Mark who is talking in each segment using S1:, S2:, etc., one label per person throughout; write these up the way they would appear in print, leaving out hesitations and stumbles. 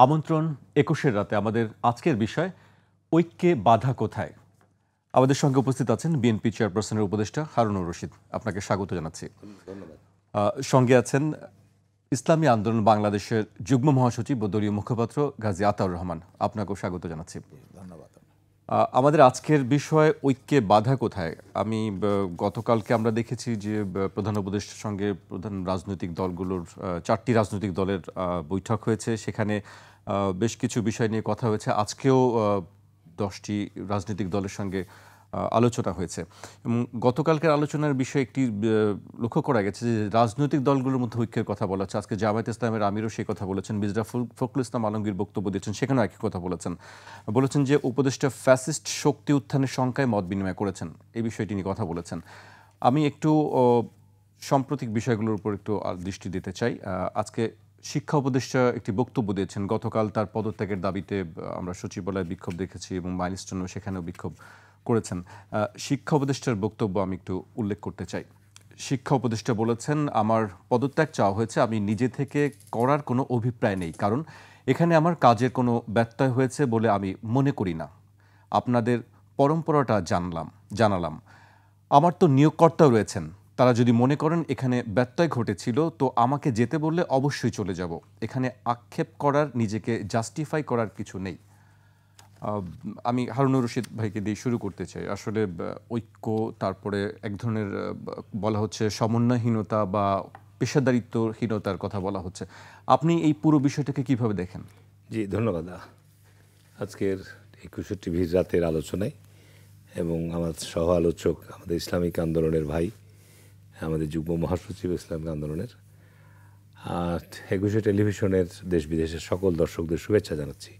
S1: আমন্ত্রণ ২১-এর রাতে আমাদের আজকের বিষয় ঐক্যে বাধা কোথায়। আমাদের সঙ্গে উপস্থিত আছেন বিএনপি চেয়ারপারসনের উপদেষ্টা হারুনুর রশিদ। আপনাকে স্বাগত জানাচ্ছি।
S2: ধন্যবাদ।
S1: সঙ্গে আছেন ইসলামী আন্দোলন বাংলাদেশের যুগ্ম মহাসচিব ও দলীয় মুখপাত্র গাজী আতাউর রহমান। আপনাকেও স্বাগত জানাচ্ছি।
S2: ধন্যবাদ।
S1: আমাদের আজকের বিষয় ঐক্যে বাধা কোথায়। আমি গতকালকে আমরা দেখেছি যে প্রধান উপদেষ্টার সঙ্গে প্রধান রাজনৈতিক দলগুলোর ৪টি রাজনৈতিক দলের বৈঠক হয়েছে। সেখানে বেশ কিছু বিষয় নিয়ে কথা হয়েছে। আজকেও 10টি রাজনৈতিক দলের সঙ্গে আলোচনা হয়েছে এবং গতকালকের আলোচনার বিষয়ে একটি লক্ষ্য করা গেছে যে রাজনৈতিক দলগুলোর মধ্যে ঐক্যের কথা বলা হচ্ছে। আজকে জামায়াতে ইসলামের আমিরও সেই কথা বলেছেন, মির্জা ফখরুল ইসলাম আলমগীর বক্তব্য দিয়েছেন, সেখানেও একই কথা বলেছেন যে উপদেষ্টা ফ্যাসিস্ট শক্তি উত্থানের শঙ্কায় মত বিনিময় করেছেন। এই বিষয়টি নিয়ে কথা বলেছেন। আমি একটু সাম্প্রতিক বিষয়গুলোর উপর একটু দৃষ্টি দিতে চাই। আজকে শিক্ষা উপদেষ্টা একটি বক্তব্য দিয়েছেন। গতকাল তার পদত্যাগের দাবিতে আমরা সচিবালয়ে বিক্ষোভ দেখেছি এবং মাইলস্টোনেও সেখানেও বিক্ষোভ করেছেন। শিক্ষা উপদেষ্টার বক্তব্য আমি একটু উল্লেখ করতে চাই। শিক্ষা উপদেষ্টা বলেছেন, আমার পদত্যাগ চাওয়া হয়েছে, আমি নিজে থেকে করার কোনো অভিপ্রায় নেই, কারণ এখানে আমার কাজের কোনো ব্যত্যয় হয়েছে বলে আমি মনে করি না। আপনাদের পরম্পরাটা জানালাম। আমার তো নিয়োগকর্তাও রয়েছেন, তারা যদি মনে করেন এখানে ব্যত্যয় ঘটেছিল তো আমাকে যেতে বললে অবশ্যই চলে যাব। এখানে আক্ষেপ করার, নিজেকে জাস্টিফাই করার কিছু নেই। আমি হারুনুর রশিদ ভাইকে দিয়ে শুরু করতে চাই। আসলে ঐক্য, তারপরে এক ধরনের বলা হচ্ছে সমন্বয়হীনতা বা পেশাদারিত্বহীনতার কথা বলা হচ্ছে। আপনি এই পুরো বিষয়টাকে কিভাবে দেখেন?
S2: জি, ধন্যবাদ। আজকের ২১ টিভির রাতের আলোচনায় এবং আমার সহ আলোচক আমাদের ইসলামিক আন্দোলনের ভাই, আমাদের যুগ্ম মহাসচিব ইসলামিক আন্দোলনের, ২১ টেলিভিশনের দেশ বিদেশের সকল দর্শকদের শুভেচ্ছা জানাচ্ছি।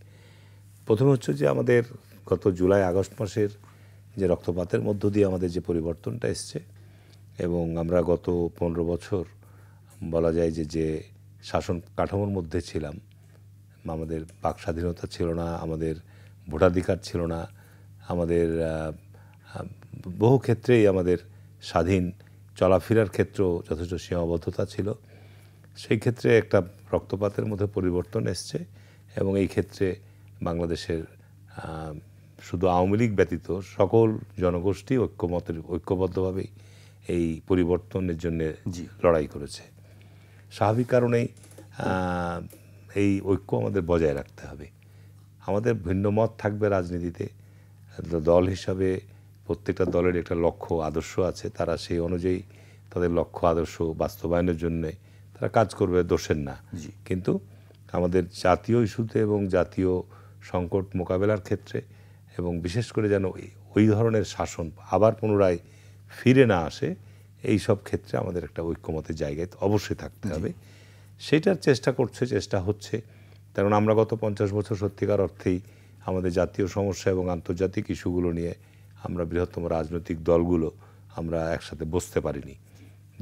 S2: প্রথমে হচ্ছে যে আমাদের গত জুলাই আগস্ট মাসের যে রক্তপাতের মধ্য দিয়ে আমাদের যে পরিবর্তনটা এসছে এবং আমরা গত ১৫ বছর বলা যায় যে শাসন কাঠামোর মধ্যে ছিলাম, আমাদের বাক স্বাধীনতা ছিল না, আমাদের ভোটাধিকার ছিল না, আমাদের বহু ক্ষেত্রেই আমাদের স্বাধীন চলাফেরার ক্ষেত্রেও যথেষ্ট সীমাবদ্ধতা ছিল। সেই ক্ষেত্রে একটা রক্তপাতের মধ্যে পরিবর্তন এসছে এবং এই ক্ষেত্রে বাংলাদেশের শুধু আওয়ামী লীগ ব্যতীত সকল জনগোষ্ঠী ঐক্যবদ্ধভাবেই এই পরিবর্তনের জন্য লড়াই করেছে। স্বাভাবিক কারণেই এই ঐক্য আমাদের বজায় রাখতে হবে। আমাদের ভিন্ন মত থাকবে রাজনীতিতে, দল হিসাবে প্রত্যেকটা দলের একটা লক্ষ্য আদর্শ আছে, তারা সেই অনুযায়ী তাদের লক্ষ্য আদর্শ বাস্তবায়নের জন্য তারা কাজ করবে, দোষের না। কিন্তু আমাদের জাতীয় ইস্যুতে এবং জাতীয় সংকট মোকাবেলার ক্ষেত্রে এবং বিশেষ করে যেন ওই ধরনের শাসন আবার পুনরায় ফিরে না আসে, এই সব ক্ষেত্রে আমাদের একটা ঐক্যমতের জায়গায় অবশ্যই থাকতে হবে। সেটার চেষ্টা হচ্ছে। কারণ আমরা গত 50 বছর সত্যিকার অর্থেই আমাদের জাতীয় সমস্যা এবং আন্তর্জাতিক ইস্যুগুলো নিয়ে আমরা বৃহত্তম রাজনৈতিক দলগুলো আমরা একসাথে বসতে পারিনি,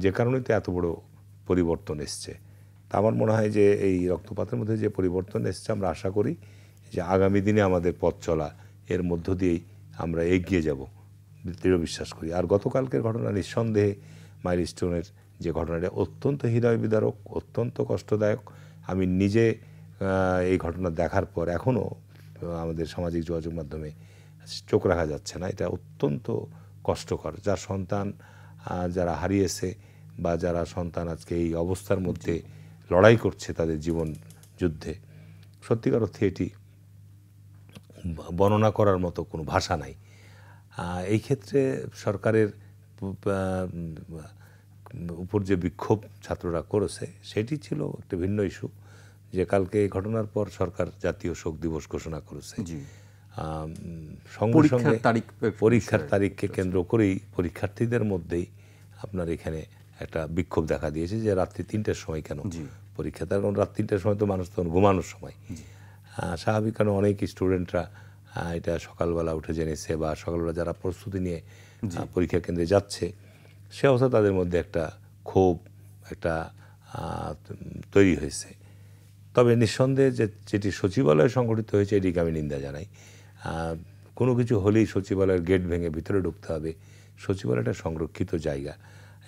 S2: যে কারণে তো এত বড় পরিবর্তন এসছে। তা আমার মনে হয় যে এই রক্তপাতের মধ্যে যে পরিবর্তন এসছে, আমরা আশা করি যে আগামী দিনে আমাদের পথ চলা এর মধ্য দিয়েই আমরা এগিয়ে যাব, দৃঢ় বিশ্বাস করি। আর গতকালকের ঘটনা নিঃসন্দেহে মাইলস্টোনের যে ঘটনাটা অত্যন্ত হৃদয় বিদারক, অত্যন্ত কষ্টদায়ক। আমি নিজে এই ঘটনা দেখার পর এখনও আমাদের সামাজিক যোগাযোগ মাধ্যমে চোখ রাখা যাচ্ছে না। এটা অত্যন্ত কষ্টকর। যার সন্তান যারা হারিয়েছে বা যারা সন্তান আজকে এই অবস্থার মধ্যে লড়াই করছে তাদের জীবন যুদ্ধে, সত্যিকার অর্থে এটি বর্ণনা করার মতো কোনো ভাষা নাই। এই ক্ষেত্রে সরকারের উপর যে বিক্ষোভ ছাত্ররা করেছে সেটি ছিল একটা ভিন্ন ইস্যু, যে কালকে এই ঘটনার পর সরকার জাতীয় শোক দিবস ঘোষণা করেছে। সঙ্গে সঙ্গে পরীক্ষার তারিখকে কেন্দ্র করেই পরীক্ষার্থীদের মধ্যেই আপনার এখানে একটা বিক্ষোভ দেখা দিয়েছে যে রাত্রি 3টার সময় কেন পরীক্ষা। তার কারণ রাত 3টার সময় তো মানুষ তখন ঘুমানোর সময়। স্বাভাবিক কারণে অনেক স্টুডেন্টরা এটা সকালবেলা উঠে জেনেছে বা সকালবেলা যারা প্রস্তুতি নিয়ে পরীক্ষা কেন্দ্রে যাচ্ছে, সে অবস্থা তাদের মধ্যে একটা ক্ষোভ একটা তৈরি হয়েছে। তবে নিঃসন্দেহে যেটি সচিবালয়ে সংগঠিত হয়েছে এটিকে আমি নিন্দা জানাই। কোনো কিছু হলেই সচিবালয়ের গেট ভেঙে ভিতরে ঢুকতে হবে। সচিবালয়টা সংরক্ষিত জায়গা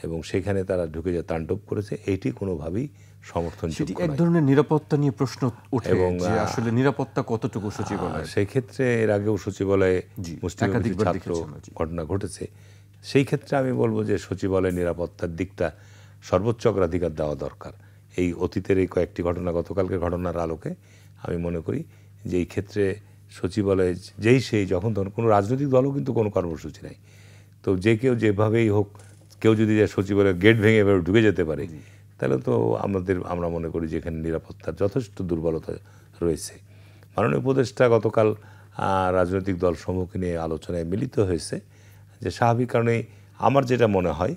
S2: এবং সেখানে তারা ঢুকে যে তাণ্ডব করেছে এটি কোনোভাবেই সমর্থনযোগ্য
S1: সেটি এক
S2: নয়।
S1: ধরনের নিরাপত্তা নিয়ে প্রশ্ন ওঠে
S2: এবং
S1: যে আসলে নিরাপত্তা কতটুকু সচিবালয়।
S2: সেই ক্ষেত্রে এর আগেও সচিবালয়ে
S1: জি,
S2: মুসলিম
S1: একাধিকবার
S2: ছাত্র
S1: দেখেছি আমরা, জি।
S2: ঘটনা ঘটেছে। সেই ক্ষেত্রে আমি বলবো যে সচিবালয় নিরাপত্তার দিকটা সর্বোচ্চ অগ্রাধিকার দেওয়া দরকার। এই অতীতের এই কয়েকটি ঘটনা, গতকালকের ঘটনার আলোকে আমি মনে করি যে এই ক্ষেত্রে সচিবালয়ে সেই যখন তখন কোনো রাজনৈতিক দলও কিন্তু কোনো কর্মসূচি নেই, তো যে কেউ যেভাবেই হোক, কেউ যদি সচিবালয়ের গেট ভেঙে এভাবে ঢুকে যেতে পারে, তাহলে তো আমরা মনে করি যে এখানে নিরাপত্তার যথেষ্ট দুর্বলতা রয়েছে। মাননীয় উপদেষ্টা গতকাল রাজনৈতিক দল সমূহকে নিয়ে আলোচনায় মিলিত হয়েছে, যে স্বাভাবিক কারণেই আমার যেটা মনে হয়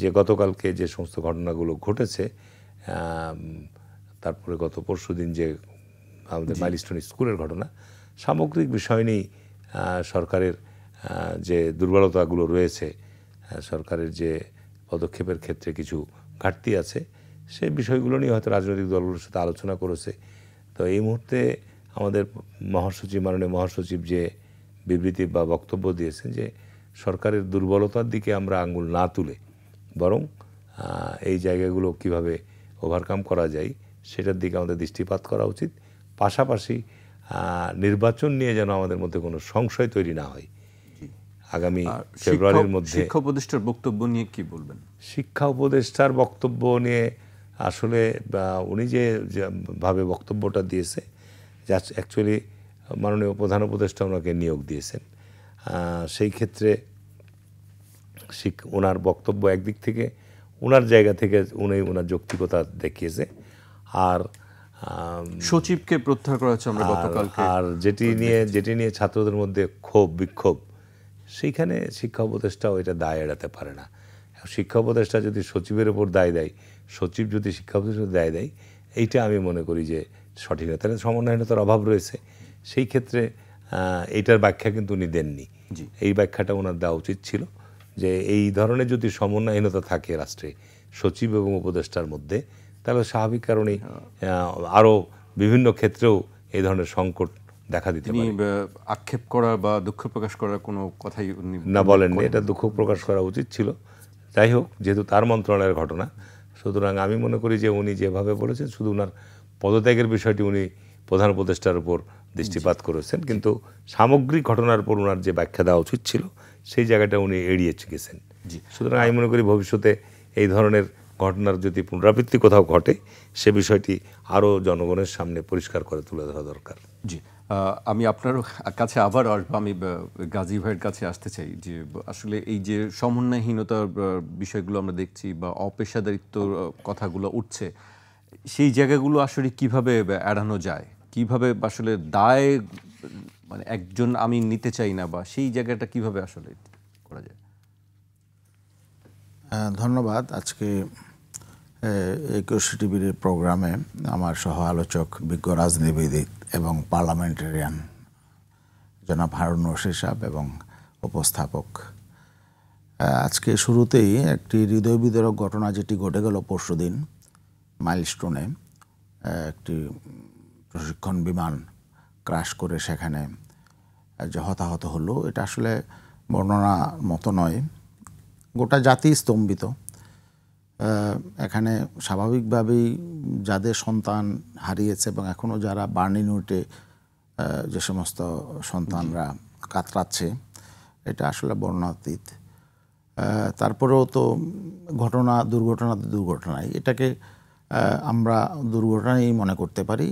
S2: যে গতকালকে যে সমস্ত ঘটনাগুলো ঘটেছে, তারপরে গত পরশুদিন যে আমাদের মাইলস্টোন স্কুলের ঘটনা, সামগ্রিক বিষয় নিয়েই সরকারের যে দুর্বলতাগুলো রয়েছে, সরকারের যে পদক্ষেপের ক্ষেত্রে কিছু ঘাটতি আছে, সেই বিষয়গুলো নিয়ে হয়তো রাজনৈতিক দলগুলোর সাথে আলোচনা করেছে। তো এই মুহূর্তে আমাদের মাননীয় মহাসচিব যে বিবৃতি বা বক্তব্য দিয়েছেন যে সরকারের দুর্বলতার দিকে আমরা আঙ্গুল না তুলে বরং এই জায়গাগুলো কিভাবে ওভারকাম করা যায় সেটার দিকে আমাদের দৃষ্টিপাত করা উচিত। পাশাপাশি নির্বাচন নিয়ে যেন আমাদের মধ্যে কোনো সংশয় তৈরি না হয়। আগামী ফেব্রুয়ারির মধ্যে
S1: শিক্ষা উপদেষ্টার বক্তব্য নিয়ে কি বলবেন?
S2: শিক্ষা উপদেষ্টার বক্তব্য নিয়ে আসলে উনি যে ভাবে বক্তব্যটা দিয়েছে, যা অ্যাকচুয়ালি মাননীয় প্রধান উপদেষ্টা ওনাকে নিয়োগ দিয়েছেন, সেই ক্ষেত্রে ওনার বক্তব্য একদিক থেকে ওনার জায়গা থেকে উনি ওনার যৌক্তিকতা দেখিয়েছে, আর
S1: সচিবকে প্রত্যাহার করা হচ্ছে আমরা গতকালকে,
S2: আর যেটি নিয়ে ছাত্রদের মধ্যে বিক্ষোভ, সেইখানে শিক্ষা উপদেষ্টাও এটা দায় এড়াতে পারে না। শিক্ষা উপদেষ্টা যদি সচিবের ওপর দায় দেয়, সচিব যদি শিক্ষা উপদেষ্টা দায় দেয়, এইটা আমি মনে করি যে সঠিক না। তাহলে সমন্বয়হীনতার অভাব রয়েছে। সেই ক্ষেত্রে এইটার ব্যাখ্যা কিন্তু উনি দেননি। এই ব্যাখ্যাটা ওনার দেওয়া উচিত ছিল যে এই ধরনের যদি সমন্বয়হীনতা থাকে রাষ্ট্রে সচিব এবং উপদেষ্টার মধ্যে, তাহলে স্বাভাবিক কারণেই আরও বিভিন্ন ক্ষেত্রেও এই ধরনের সংকট দেখা দিতে পারে।
S1: আক্ষেপ করা বা দুঃখ প্রকাশ করার কোনো কথাই
S2: না বলেননি, এটা দুঃখ প্রকাশ করা উচিত ছিল। যাই হোক, যেহেতু তার মন্ত্রণালয়ের ঘটনা, সুতরাং আমি মনে করি যে উনি যেভাবে বলেছেন শুধু ওনার পদত্যাগের বিষয়টি উনি প্রধান উপদেষ্টার উপর দৃষ্টিপাত করেছেন, কিন্তু সামগ্রিক ঘটনার উপর ওনার যে ব্যাখ্যা দেওয়া উচিত ছিল সেই জায়গাটা উনি এড়িয়ে গেছেন। সুতরাং আমি মনে করি ভবিষ্যতে এই ধরনের ঘটনার যদি পুনরাবৃত্তি কোথাও ঘটে, সে বিষয়টি আরও জনগণের সামনে পরিষ্কার করে তুলে ধরা দরকার।
S1: জি, আমি আপনার কাছে আবার আসবো। আমি গাজী ভাইয়ের কাছে আসতে চাই যে আসলে এই যে সমন্বয়হীনতার বিষয়গুলো আমরা দেখছি বা অপেশাদারিত্বর কথাগুলো উঠছে, সেই জায়গাগুলো আসলে কিভাবে এড়ানো যায়, কিভাবে আসলে দায় মানে একজন আমি নিতে চাই না, বা সেই জায়গাটা কিভাবে আসলে করা যায়?
S3: ধন্যবাদ। আজকে একুশে টিভির প্রোগ্রামে আমার সহ আলোচক, বিজ্ঞ রাজনীতিবিদ এবং পার্লামেন্টারিয়ান জনাব হারুন রশিদ সাহেব এবং উপস্থাপক, আজকে শুরুতেই একটি হৃদয় বিদারক ঘটনা যেটি ঘটে গেল পরশুদিন মাইলস্টোনে, একটি প্রশিক্ষণ বিমান ক্র্যাশ করে সেখানে যে হতাহত হলো, এটা আসলে বর্ণনার মতো নয়। গোটা জাতি স্তম্ভিত। এখানে স্বাভাবিকভাবেই যাদের সন্তান হারিয়েছে এবং এখনও যারা বার্ন ইউনিটে যে সমস্ত সন্তানরা কাতরাচ্ছে, এটা আসলে বর্ণনাতীত। তারপরেও তো দুর্ঘটনাই এটাকে আমরা দুর্ঘটনাই মনে করতে পারি।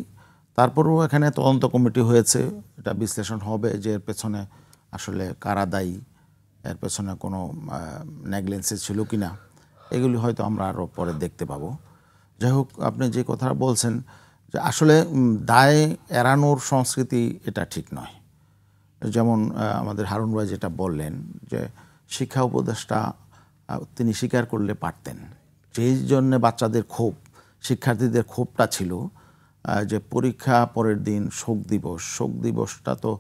S3: তারপরেও এখানে তদন্ত কমিটি হয়েছে, এটা বিশ্লেষণ হবে যে এর পেছনে আসলে কারা দায়ী, এর পেছনে কোনো নেগলিজেন্স ছিল কি না, এগুলি হয়তো আমরা আরও পরে দেখতে পাবো। যাই হোক, আপনি যে কথাটা বলছেন যে আসলে দায় এড়ানোর সংস্কৃতি, এটা ঠিক নয়। যেমন আমাদের হারুন ভাই যেটা বললেন যে শিক্ষা উপদেষ্টা তিনি স্বীকার করলে পারতেন, যেই জন্যে বাচ্চাদের ক্ষোভ, শিক্ষার্থীদের ক্ষোভটা ছিল যে পরীক্ষা পরের দিন শোক দিবসটা তো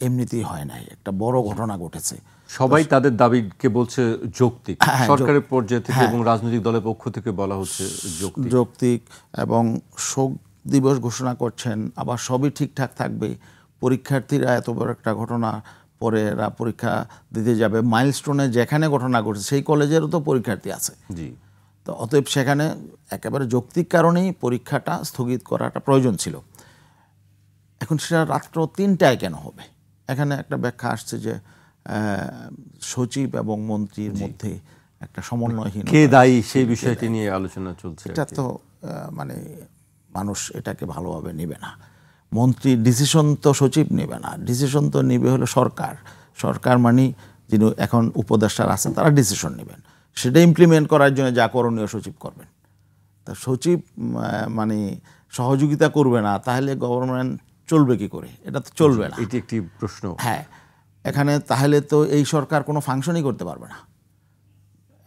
S3: এমনিতেই হয় নাই, একটা বড় ঘটনা ঘটেছে।
S1: সবাই তাদের দাবিকে বলছে যৌক্তিক, সরকারের পর্যায় থেকে এবং রাজনৈতিক দলের পক্ষ থেকে বলা হচ্ছে
S3: যৌক্তিক, এবং শোক দিবস ঘোষণা করছেন, আবার সবই ঠিকঠাক থাকবে। পরীক্ষার্থীরা এত বড় একটা ঘটনা পরে এরা পরীক্ষা দিতে যাবে, মাইলস্টোনে যেখানে ঘটনা ঘটছে সেই কলেজেরও তো পরীক্ষার্থী আছে।
S1: জি,
S3: তো অতএব সেখানে একেবারে যৌক্তিক কারণেই পরীক্ষাটা স্থগিত করাটা প্রয়োজন ছিল। এখন সেটা রাত্র 3টায় কেন হবে? এখানে একটা ব্যাখ্যা আসছে যে সচিব এবং মন্ত্রীর মধ্যে একটা সমন্বয়হীন,
S1: কে দায়ী সেই বিষয়টি নিয়ে আলোচনা চলছে।
S3: এটা তো মানে মানুষ এটাকে ভালোভাবে নেবে না। মন্ত্রী ডিসিশন তো সচিব নেবে না, ডিসিশন তো নেবে হলো সরকার। সরকার মানে যিনি এখন উপদেষ্টারা আছেন তারা ডিসিশন নেবেন, সেটা ইমপ্লিমেন্ট করার জন্য যা করণীয় সচিব করবেন। তা সচিব মানে সহযোগিতা করবে না, তাহলে গভর্নমেন্ট চলবে কি করে? এটা তো চলবে না।
S1: এটি একটি প্রশ্ন।
S3: হ্যাঁ, এখানে তাহলে তো এই সরকার কোনো ফাংশনই করতে পারবে না।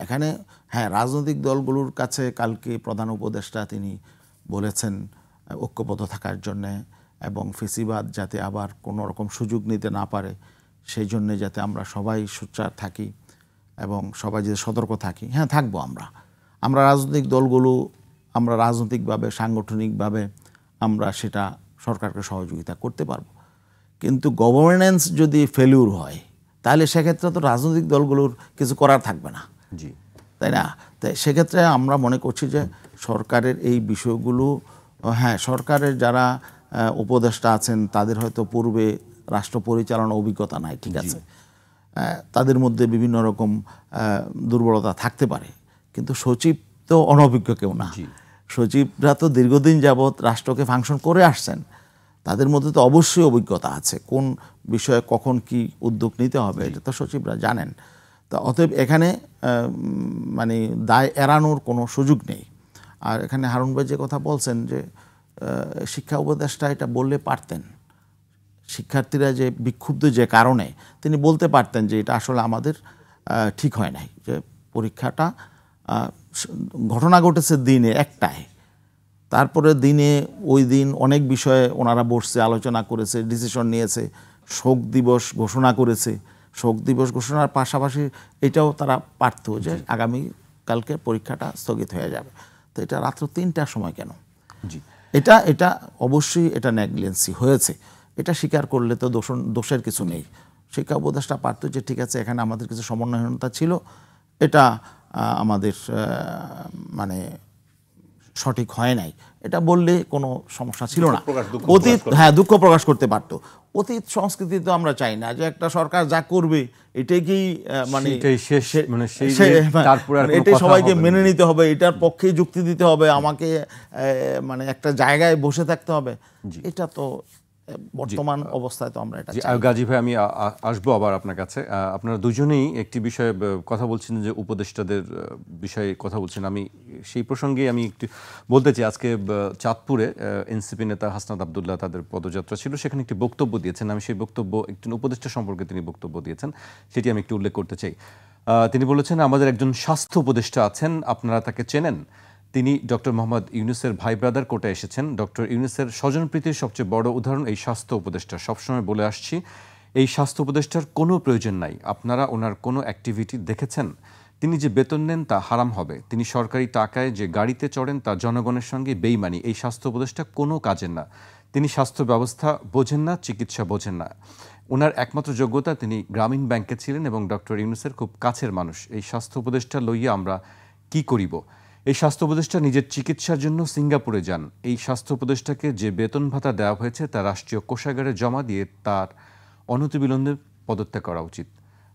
S3: এখানে হ্যাঁ, রাজনৈতিক দলগুলোর কাছে কালকে প্রধান উপদেষ্টা তিনি বলেছেন ঐক্যবদ্ধ থাকার জন্যে এবং ফেসিবাদ যাতে আবার কোনো রকম সুযোগ নিতে না পারে সেই জন্যে যাতে আমরা সবাই সোচ্চার থাকি এবং সবাই যদি সতর্ক থাকি। হ্যাঁ, থাকবো আমরা রাজনৈতিক দলগুলো, আমরা রাজনৈতিকভাবে সাংগঠনিকভাবে আমরা সেটা সরকারকে সহযোগিতা করতে পারবো। কিন্তু গভর্নেন্স যদি ফেলিউর হয় তাহলে সেক্ষেত্রে তো রাজনৈতিক দলগুলোর কিছু করার থাকবে না,
S1: জি,
S3: তাই না? তাই সেক্ষেত্রে আমরা মনে করছি যে সরকারের এই বিষয়গুলো, হ্যাঁ, সরকারের যারা উপদেষ্টা আছেন তাদের হয়তো পূর্বে রাষ্ট্র পরিচালনা অভিজ্ঞতা নাই, ঠিক আছে, তাদের মধ্যে বিভিন্ন রকম দুর্বলতা থাকতে পারে, কিন্তু সচিব তো অনভিজ্ঞ কেউ না। সচিবরা তো দীর্ঘদিন যাবৎ রাষ্ট্রকে ফাংশন করে আসছেন, তাদের মধ্যে তো অবশ্যই অভিজ্ঞতা আছে, কোন বিষয়ে কখন কি উদ্যোগ নিতে হবে এটা তো সচিবরা জানেন। তা অতএব এখানে মানে দায় এড়ানোর কোনো সুযোগ নেই। আর এখানে হারুন ভাই যে কথা বলছেন যে শিক্ষা উপদেষ্টা এটা বললে পারতেন, শিক্ষার্থীরা যে বিক্ষুব্ধ যে কারণে তিনি বলতে পারতেন যে এটা আসলে আমাদের ঠিক হয় নাই, যে পরীক্ষাটা ঘটনা ঘটেছে দিনে একটায়, তারপরে দিনে ওই দিন অনেক বিষয়ে ওনারা বসছে, আলোচনা করেছে, ডিসিশন নিয়েছে, শোক দিবস ঘোষণা করেছে। শোক দিবস ঘোষণার পাশাপাশি এটাও তারা পারত যে আগামী কালকে পরীক্ষাটা স্থগিত হয়ে যাবে। তো এটা রাত্র 3টার সময় কেন?
S1: জি,
S3: এটা অবশ্যই এটা নেগলিজেন্সি হয়েছে, এটা স্বীকার করলে তো দোষের কিছু নেই। শিক্ষা উপদেষ্টা পারত যে ঠিক আছে এখানে আমাদের কিছু সমন্বয়হীনতা ছিল, এটা আমাদের মানে সঠিক হয় নাই, এটা বললে কোনো সমস্যা ছিল না। অতীত, হ্যাঁ, দুঃখ প্রকাশ করতে পারতো। অতীত সংস্কৃতি তো আমরা চাই না যে একটা সরকার যা করবে এটাই কি মানে এটাই সবাইকে মেনে নিতে হবে, এটার পক্ষে যুক্তি দিতে হবে, আমাকে মানে একটা জায়গায় বসে থাকতে হবে। এটা তো বর্তমান অবস্থায় তো আমরা এটা চাই।
S1: গাজী ভাই, আমি আসবো আবার আপনার কাছে। আপনারা দুজনেই একটি বিষয়ে কথা বলছেন যে উপদেষ্টাদের বিষয়ে কথা বলছেন। আমি সেই প্রসঙ্গে আমি একটু বলতে চাই, আজকে চাঁদপুরে এনসিপি নেতা হাসনাত আব্দুল্লাহ তাদের পদযাত্রা ছিল, সেখানে একটি বক্তব্য দিয়েছেন। আমি সেই বক্তব্য, একজন উপদেষ্টা সম্পর্কে তিনি বক্তব্য দিয়েছেন, সেটি আমি একটু উল্লেখ করতে চাই। তিনি বলেছেন, আমাদের একজন স্বাস্থ্য উপদেষ্টা আছেন, আপনারা তাকে চেনেন, তিনি ডক্টর মোহাম্মদ ইউনূসের ভাই ব্রাদার কোর্টে এসেছেন। ডক্টর ইউনূসের স্বজনপ্রীতির সবচেয়ে বড় উদাহরণ এই স্বাস্থ্য উপদেষ্টা। সবসময় বলে আসছি, এই স্বাস্থ্য উপদেষ্টার কোনো প্রয়োজন নাই। আপনারা ওনার কোনো অ্যাক্টিভিটি দেখেছেন? তিনি যে বেতন নেন তা হারাম হবে। তিনি সরকারি টাকায় যে গাড়িতে চড়েন তা জনগণের সঙ্গে বেইমানি। এই স্বাস্থ্য উপদেষ্টা কোনো কাজের না। তিনি স্বাস্থ্য ব্যবস্থা বোঝেন না, চিকিৎসা বোঝেন না। ওনার একমাত্র যোগ্যতা, তিনি গ্রামীণ ব্যাংকে ছিলেন এবং ডক্টর ইউনূসের খুব কাছের মানুষ। এই স্বাস্থ্য উপদেষ্টা লইয়া আমরা কি করিব? এই স্বাস্থ্য উপদেষ্টা নিজের চিকিৎসার জন্য সিঙ্গাপুরে যান। এই স্বাস্থ্য উপদেষ্টাকে যে বেতন ভাতা দেওয়া হয়েছে তা রাষ্ট্রীয় কোষাগারে জমা দিয়ে তার অনতিবিলম্বে পদত্যাগ করা উচিত।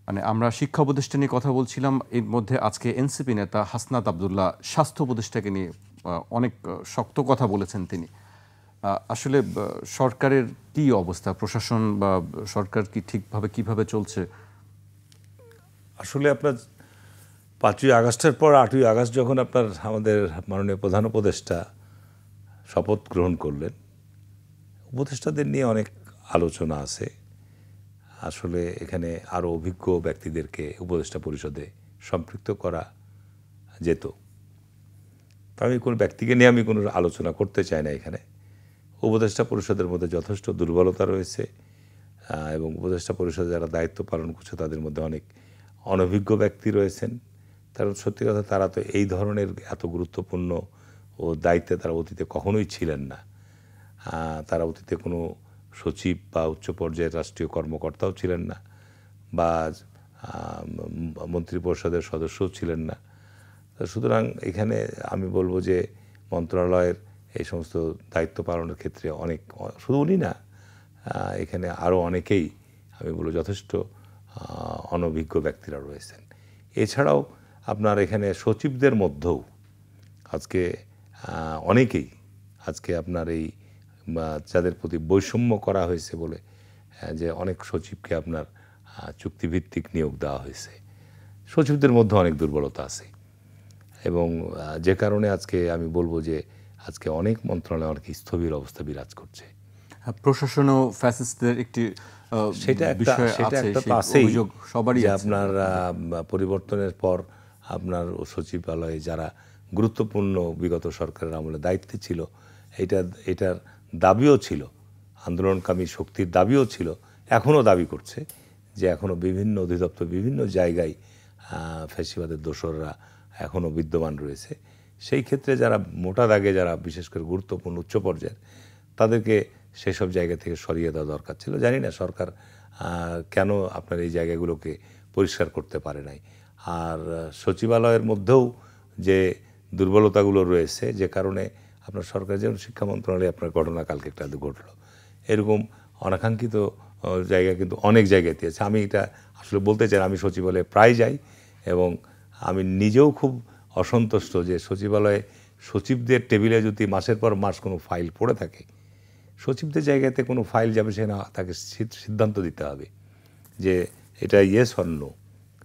S1: মানে আমরা শিক্ষা উপদেষ্টা নিয়ে কথা বলছিলাম, এর মধ্যে আজকে এনসিপি নেতা হাসনাত আব্দুল্লাহ স্বাস্থ্য উপদেষ্টাকে নিয়ে অনেক শক্ত কথা বলেছেন তিনি। আসলে সরকারের কি অবস্থা, প্রশাসন বা সরকার কি ঠিকভাবে কিভাবে চলছে?
S2: আসলে আপনার 5ই আগস্টের পর 8ই আগস্ট যখন আপনার আমাদের মাননীয় প্রধান উপদেষ্টা শপথ গ্রহণ করলেন, উপদেষ্টাদের নিয়ে অনেক আলোচনা আছে। আসলে এখানে আরও অভিজ্ঞ ব্যক্তিদেরকে উপদেষ্টা পরিষদে সম্পৃক্ত করা যেত। আমি কোনো ব্যক্তিকে নিয়ে আমি কোনো আলোচনা করতে চাই না এখানে। উপদেষ্টা পরিষদের মধ্যে যথেষ্ট দুর্বলতা রয়েছে এবং উপদেষ্টা পরিষদে যারা দায়িত্ব পালন করছে তাদের মধ্যে অনেক অনভিজ্ঞ ব্যক্তি রয়েছেন। কারণ সত্যি কথা, তারা তো এই ধরনের এত গুরুত্বপূর্ণ ও দায়িত্বে তারা অতীতে কখনোই ছিলেন না। তারা অতীতে কোনো সচিব বা উচ্চ পর্যায়ের রাষ্ট্রীয় কর্মকর্তাও ছিলেন না। বা মন্ত্রিপরিষদের সদস্যও ছিলেন না। সুতরাং এখানে আমি বলবো যে মন্ত্রণালয়ের এই সমস্ত দায়িত্ব পালনের ক্ষেত্রে অনেক, শুধু উনি না, এখানে আরও অনেকেই আমি বলবো যথেষ্ট অনভিজ্ঞ ব্যক্তিরা রয়েছেন। এছাড়াও আপনার এখানে সচিবদের মধ্যেও আজকে অনেকেই আজকে আপনার এই যাদের প্রতি বৈষম্য করা হয়েছে বলে যে অনেক সচিবকে আপনার চুক্তিভিত্তিক নিয়োগ দেওয়া হয়েছে, সচিবদের মধ্যে অনেক দুর্বলতা আছে এবং যে কারণে আজকে আমি বলবো যে আজকে অনেক মন্ত্রণালয় অনেক স্থবির অবস্থা বিরাজ করছে।
S1: প্রশাসনও ফ্যাসিস্টদের একটি
S2: সেটা একটা তো আছেই যে আপনার পরিবর্তনের পর আপনার সচিবালয়ে যারা গুরুত্বপূর্ণ বিগত সরকারের আমলে দায়িত্বে ছিল, এটার দাবিও ছিল, আন্দোলনকামী শক্তির দাবিও ছিল, এখনও দাবি করছে যে এখনও বিভিন্ন অধিদপ্তর বিভিন্ন জায়গায় ফ্যাসিবাদের দোসররা এখনও বিদ্যমান রয়েছে। সেই ক্ষেত্রে যারা মোটা দাগে যারা বিশেষ করে গুরুত্বপূর্ণ উচ্চ পর্যায়ের, তাদেরকে সেসব জায়গা থেকে সরিয়ে দেওয়া দরকার ছিল। জানি না সরকার কেন আপনার এই জায়গাগুলোকে পরিষ্কার করতে পারে নাই। আর সচিবালয়ের মধ্যেও যে দুর্বলতাগুলো রয়েছে, যে কারণে আপনার সরকার, যেমন শিক্ষা মন্ত্রণালয়ে আপনার ঘটনা কালকে একটা ঘটলো, এরকম অনাকাঙ্ক্ষিত জায়গা কিন্তু অনেক জায়গাতে আছে। আমি এটা আসলে বলতে চাই, আমি সচিবালয়ে প্রায় যাই এবং আমি নিজেও খুব অসন্তুষ্ট যে সচিবালয়ে সচিবদের টেবিলে যদি মাসের পর মাস কোনো ফাইল পড়ে থাকে, সচিবদের জায়গাতে কোনো ফাইল যাবে সে না, তাকে সিদ্ধান্ত দিতে হবে যে এটা ইয়েস অর নো,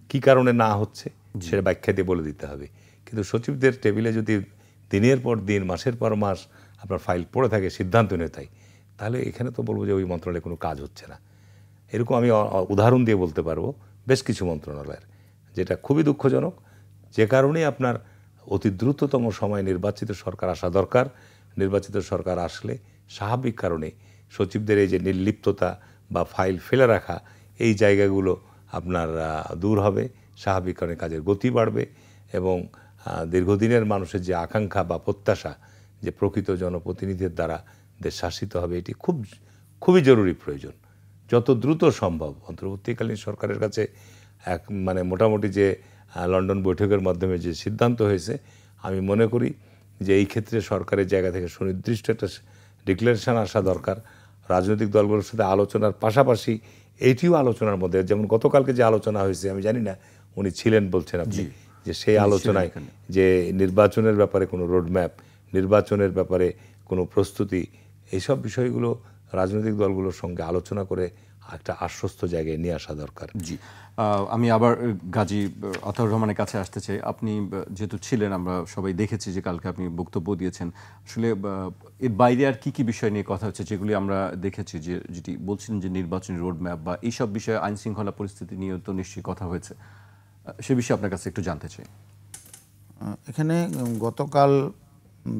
S2: কী কারণে না হচ্ছে সেটা ব্যাখ্যা দিয়ে বলে দিতে হবে। কিন্তু সচিবদের টেবিলে যদি দিনের পর দিন মাসের পর মাস আপনার ফাইল পড়ে থাকে সিদ্ধান্ত নিয়ে, তাহলে এখানে তো বলবো যে ওই মন্ত্রণালয়ে কোনো কাজ হচ্ছে না। এরকম আমি উদাহরণ দিয়ে বলতে পারবো বেশ কিছু মন্ত্রণালয়ের, যেটা খুবই দুঃখজনক। যে কারণেই আপনার অতি দ্রুততম সময়ে নির্বাচিত সরকার আসা দরকার। নির্বাচিত সরকার আসলে স্বাভাবিক কারণে সচিবদের এই যে নির্লিপ্ততা বা ফাইল ফেলে রাখা, এই জায়গাগুলো আপনার দূর হবে, স্বাভাবিক কারণে কাজের গতি বাড়বে এবং দীর্ঘদিনের মানুষের যে আকাঙ্ক্ষা বা প্রত্যাশা যে প্রকৃত জনপ্রতিনিধির দ্বারা দেশ শাসিত হবে, এটি খুবই জরুরি প্রয়োজন। যত দ্রুত সম্ভব অন্তর্বর্তীকালীন সরকারের কাছে মোটামুটি যে লন্ডন বৈঠকের মাধ্যমে যে সিদ্ধান্ত হয়েছে, আমি মনে করি যে এই ক্ষেত্রে সরকারের জায়গা থেকে সুনির্দিষ্ট একটা ডিক্লারেশন আসা দরকার। রাজনৈতিক দলগুলোর সাথে আলোচনার পাশাপাশি এইটিও আলোচনার মধ্যে, যেমন গতকালকে যে আলোচনা হয়েছে, আমি জানি না উনি ছিলেন বলছেন আপনি, যে সেই আলোচনায় যে নির্বাচনের ব্যাপারে কোনো রোডম্যাপ, নির্বাচনের ব্যাপারে কোনো প্রস্তুতি, এইসব বিষয়গুলো রাজনৈতিক দলগুলোর সঙ্গে আলোচনা করে একটা আশ্বস্ত জায়গায় নিয়ে আসা দরকার।
S1: জি, আমি আবার গাজী আতাউর রহমানের কাছে আসতে চাই। আপনি যেহেতু ছিলেন, আমরা সবাই দেখেছি যে কালকে আপনি বক্তব্য দিয়েছেন। আসলে এর বাইরে আর কি বিষয় নিয়ে কথা হচ্ছে, যেগুলি আমরা দেখেছি, যেটি বলছিলেন যে নির্বাচনী রোডম্যাপ বা এইসব বিষয়ে আইন শৃঙ্খলা পরিস্থিতি নিয়ে তো নিশ্চয়ই কথা হয়েছে, সে বিষয়ে আপনার কাছে একটু জানতে চাই।
S3: এখানে গতকাল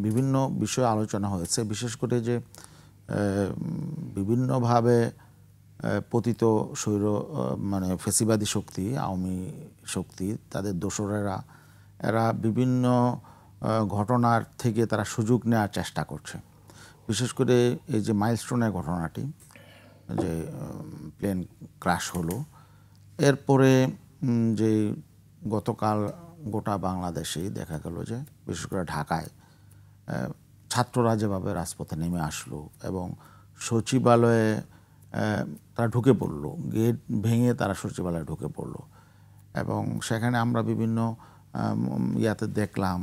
S3: বিভিন্ন বিষয়ে আলোচনা হয়েছে, বিশেষ করে যে বিভিন্নভাবে পতিত স্বৈর ফ্যাসিবাদী শক্তি, আওয়ামী শক্তি, তাদের দোসরেরা, এরা বিভিন্ন ঘটনার থেকে তারা সুযোগ নেওয়ার চেষ্টা করছে। বিশেষ করে এই যে মাইলস্টোনের ঘটনাটি, যে প্লেন ক্র্যাশ হলো, এরপরে যে গতকাল গোটা বাংলাদেশেই দেখা গেল যে বিশেষ করে ঢাকায় ছাত্ররা যেভাবে রাজপথে নেমে আসলো এবং সচিবালয়ে তারা ঢুকে পড়লো, গেট ভেঙে তারা সচিবালয়ে ঢুকে পড়লো এবং সেখানে আমরা বিভিন্ন ইয়াতে দেখলাম,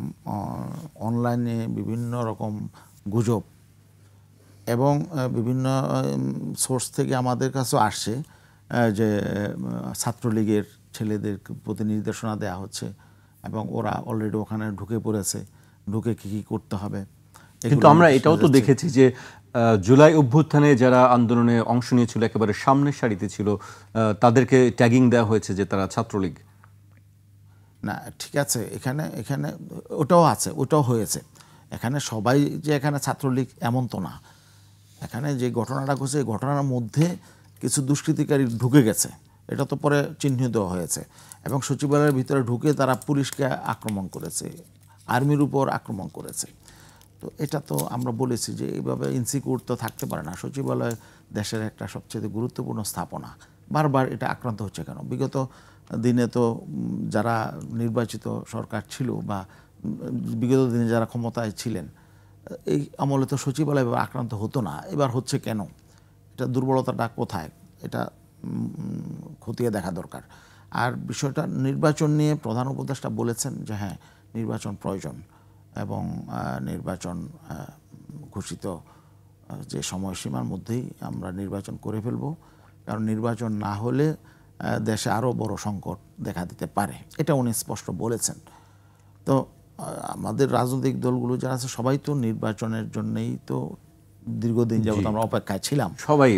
S3: অনলাইনে বিভিন্ন রকম গুজব এবং বিভিন্ন সোর্স থেকে আমাদের কাছেও আসছে যে ছাত্রলীগের ছেলেদের প্রতি নির্দেশনা দেওয়া হচ্ছে এবং ওরা অলরেডি ওখানে ঢুকে পড়েছে, ঢুকে কী করতে হবে।
S1: কিন্তু আমরা এটাও তো দেখেছি যে জুলাই অভ্যুত্থানে যারা আন্দোলনে অংশ নিয়েছিল, একেবারে সামনের সারিতে ছিল, তাদেরকে ট্যাগিং দেওয়া হয়েছে যে তারা ছাত্রলীগ।
S3: না, ঠিক আছে, এখানে ওটাও আছে, ওটাও হয়েছে। এখানে সবাই যে এখানে ছাত্রলীগ এমন তো না। এখানে যে ঘটনাটা ঘটেছে, এই ঘটনার মধ্যে কিছু দুষ্কৃতিকারী ঢুকে গেছে, এটা তো পরে চিহ্নিত হয়েছে এবং সচিবালয়ের ভিতরে ঢুকে তারা পুলিশকে আক্রমণ করেছে, আর্মির উপর আক্রমণ করেছে। তো এটা তো আমরা বলেছি যে এইভাবে ইনসিকিউর তো থাকতে পারে না। সচিবালয় দেশের একটা সবচেয়ে গুরুত্বপূর্ণ স্থাপনা, বারবার এটা আক্রান্ত হচ্ছে কেন? বিগত দিনে তো যারা নির্বাচিত সরকার ছিল বা বিগত দিনে যারা ক্ষমতায় ছিলেন, এই আমলে তো সচিবালয় এবার আক্রান্ত হতো না, এবার হচ্ছে কেন? এটা দুর্বলতাটা কোথায়? এটা খতিয়ে দেখা দরকার। আর বিষয়টা নির্বাচন নিয়ে প্রধান উপদেষ্টা বলেছেন যে হ্যাঁ, নির্বাচন প্রয়োজন এবং নির্বাচন ঘোষিত যে সময়সীমার মধ্যেই আমরা নির্বাচন করে ফেলব, কারণ নির্বাচন না হলে দেশে আরও বড় সংকট দেখা দিতে পারে, এটা উনি স্পষ্ট বলেছেন। তো আমাদের রাজনৈতিক দলগুলো যারা আছে সবাই তো নির্বাচনের জন্যই তো দীর্ঘদিন যাবত আমরা অপেক্ষায় ছিলাম,
S1: সবাই